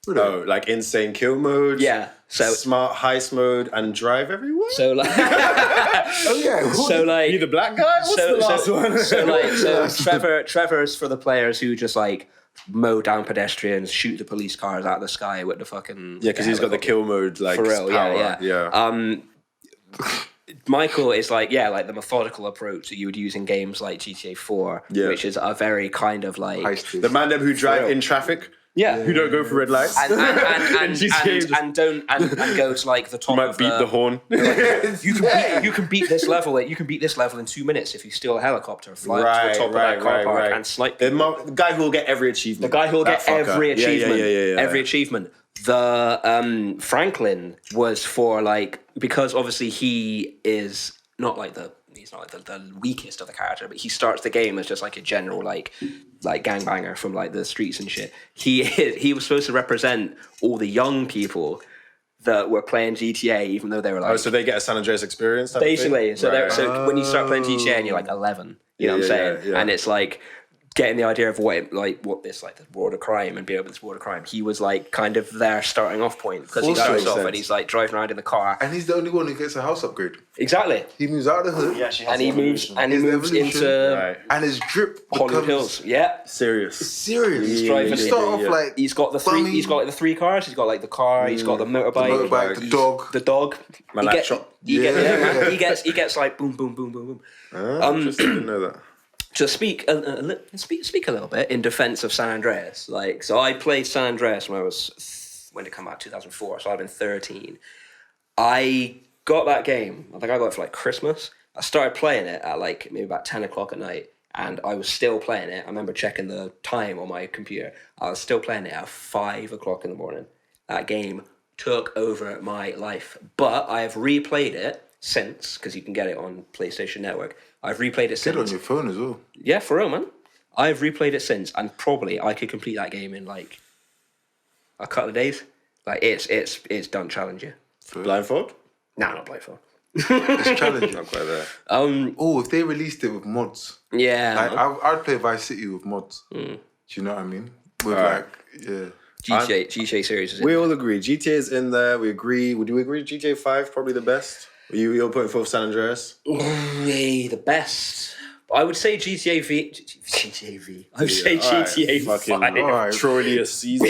Oh, like insane kill mode. Yeah. So smart heist mode and drive everywhere. So like, so like, you the black guy. What's the last one? So Trevor's for the players who just like mow down pedestrians, shoot the police cars out of the sky with the fucking because he's got the kill mode like for real. Power. Yeah. Michael is like the methodical approach that you would use in games like GTA 4, which is a very kind of like Heisty. The man them who drive in traffic. Yeah, who don't go through red lights and go to like the top. You might of beat the horn. You can beat this level. You can beat this level in 2 minutes if you steal a helicopter, fly up to the top of that car park, and snipe. The guy who will get every achievement. The guy who will get every achievement. Yeah. Every achievement. The Franklin was for like, because obviously he's not like the weakest of the character, but he starts the game as just like a general like gangbanger from like the streets and shit. He was supposed to represent all the young people that were playing GTA, even though they were like... Oh, so they get a San Andreas experience? Basically. So when you start playing GTA and you're like 11, you know what I'm saying? Yeah. And it's like getting the idea of what this like the world of crime and being able to this world of crime. He was like kind of their starting off point because he starts off and he's like driving around in the car. And he's the only one who gets a house upgrade. Exactly. He moves out of the hood. And he moves into and his drip Hollywood Hills. Yeah. Serious. He's driving. You start off like he's got the three. He's got like the 3 cars. He's got like the car. He's got the motorbike. The dog. My laptop. He gets like boom, boom, boom, boom, boom. Interesting. I didn't know that. To speak a little bit in defense of San Andreas, like, so I played San Andreas when did it come out? 2004. So I've been 13. I got that game. I think I got it for like Christmas. I started playing it at like maybe about 10 o'clock at night, and I was still playing it. I remember checking the time on my computer. I was still playing it at 5 o'clock in the morning. That game took over my life, but I have replayed it since, because you can get it on PlayStation Network. I've replayed it since. Get it on your phone as well. Yeah, for real, man. I've replayed it since, and probably I could complete that game in like a couple of days. Like it's done challenge you. Blindfold? Nah, not blindfold. It's challenging. Not quite there. If they released it with mods. Yeah. Like, I'd play Vice City with mods. Do you know what I mean? With GTA series is in We there. all agree. GTA is in there. We agree. Would you agree GTA 5 probably the best? You're putting forth San Andreas? Yeah, the best. I would say GTA V. I would say GTA 5. Alright. Troilius Caesar.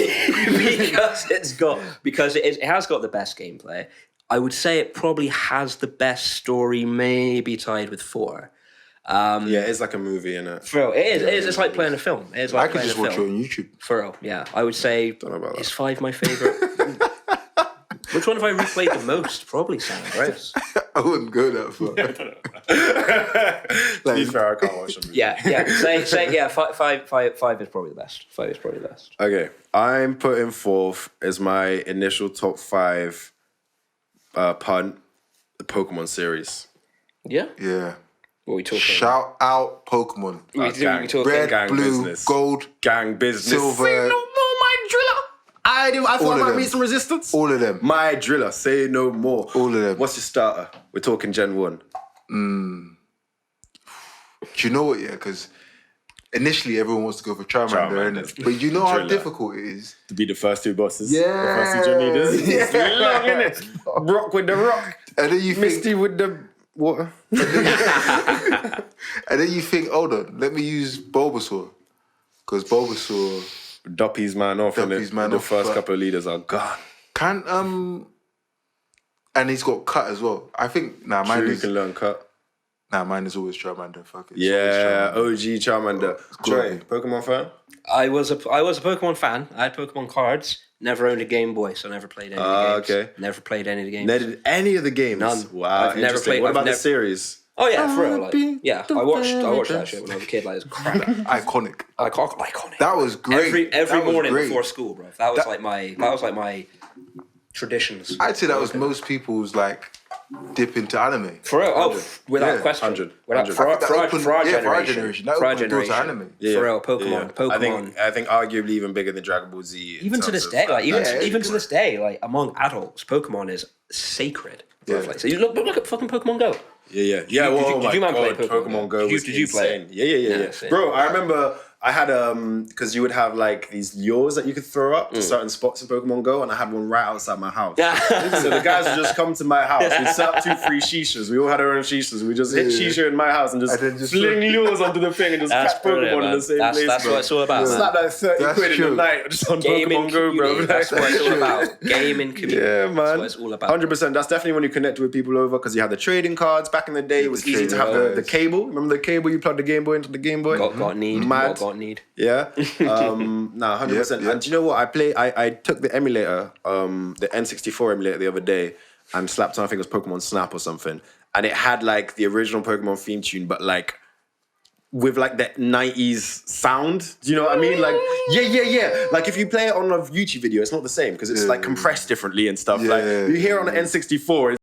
because it has got the best gameplay. I would say it probably has the best story, maybe tied with 4. Yeah, it's like a movie, innit? For real, it is. It's like playing a film. It is like I could playing just a watch it film. on YouTube. For real, yeah. I would say Don't know about is 5 my favourite. Which one have I replayed the most? Probably San Andreas. I wouldn't go that far. To be fair, I can't watch a movie. Yeah. Say yeah. 5 is probably the best. 5 is probably the best. Okay, I'm putting forth as my initial top 5 punt, the Pokemon series. Yeah. Yeah. What are we talking? Shout out Pokemon. We talking Red, gang blue, business. gold, Gang business. silver. Say no more, my driller. I thought All I of might them. meet some resistance. All of them. My driller. Say no more. All of them. What's your starter? We're talking Gen 1. Do you know what? Yeah, because initially everyone wants to go for Charmander, Charmander. innit? But you know how Driller. difficult it is. To be the first two bosses. Yeah. The first two gen leaders. It's long, innit? Rock with the rock. And then you Misty think, with the water. and then you think, hold on, let me use Bulbasaur, because Bulbasaur Duppy's man off, Duppy's innit? man The off, first but- couple of leaders are gone. can and he's got cut as well. I think mine Sure, you is can learn cut. mine is always Charmander. Fuck it. It's Yeah, always OG Charmander. gotta Trey, be. Pokemon fan? I was a Pokemon fan. I had Pokemon cards. Never owned a Game Boy, so never played any of the games. Okay. Never played any of the games. Never did any of the games? None. Wow, I've never interesting. played- What I've about the never- series? Oh yeah, for real. Like, be yeah, I watched that shit when I was a kid. Like, it's crap. iconic. Iconic. That was great. Every That was morning great. before school, bro. That was like my traditions. I'd say that was most people's like dip into anime. For real, without Yeah, question. 100. Without, for our That opened- generation. yeah, for our generation. That For our opened doors to generation. anime. For real, Pokemon. I think arguably even bigger than Dragon Ball Z. in Even to terms this of day, like even Yeah, even to this day, like among adults, Pokemon is sacred. Yeah. Like, so you look at fucking Pokemon Go. Yeah. did you man play Pokemon Pokemon Go? Go Did was you play insane. it? Yeah. Yeah, same. Bro, I remember I had because you would have like these lures that you could throw up to certain spots in Pokemon Go, and I had one right outside my house. So the guys would just come to my house. We'd set up 2 free shishas. We all had our own shishas. We just hit shisha in my house and just, And then just fling lures onto the thing and just That's catch brilliant, Pokemon in man. the same That's place. what it's all about, man. Slap that 30 That's quid in true. the night just on Gaming Pokemon Go, bro. community. That's what it's all about. Gaming community. Yeah, man. That's what it's all about. 100%. That's definitely when you connect with people over because you had the trading cards. Back in the day, it was the easy to trading have the cards. cable. Remember the cable? You plugged the Game Boy into the Game Boy? Got need. Mad. Got need. Yeah. 100%. Yep. And do you know what? I took the emulator, the N64 emulator the other day and slapped on, I think it was Pokemon Snap or something. And it had like the original Pokemon theme tune, but like with like that 90s sound. Do you know what I mean? Like, yeah. Like if you play it on a YouTube video, it's not the same because it's like compressed differently and stuff. Like Yeah. you hear it on the N64,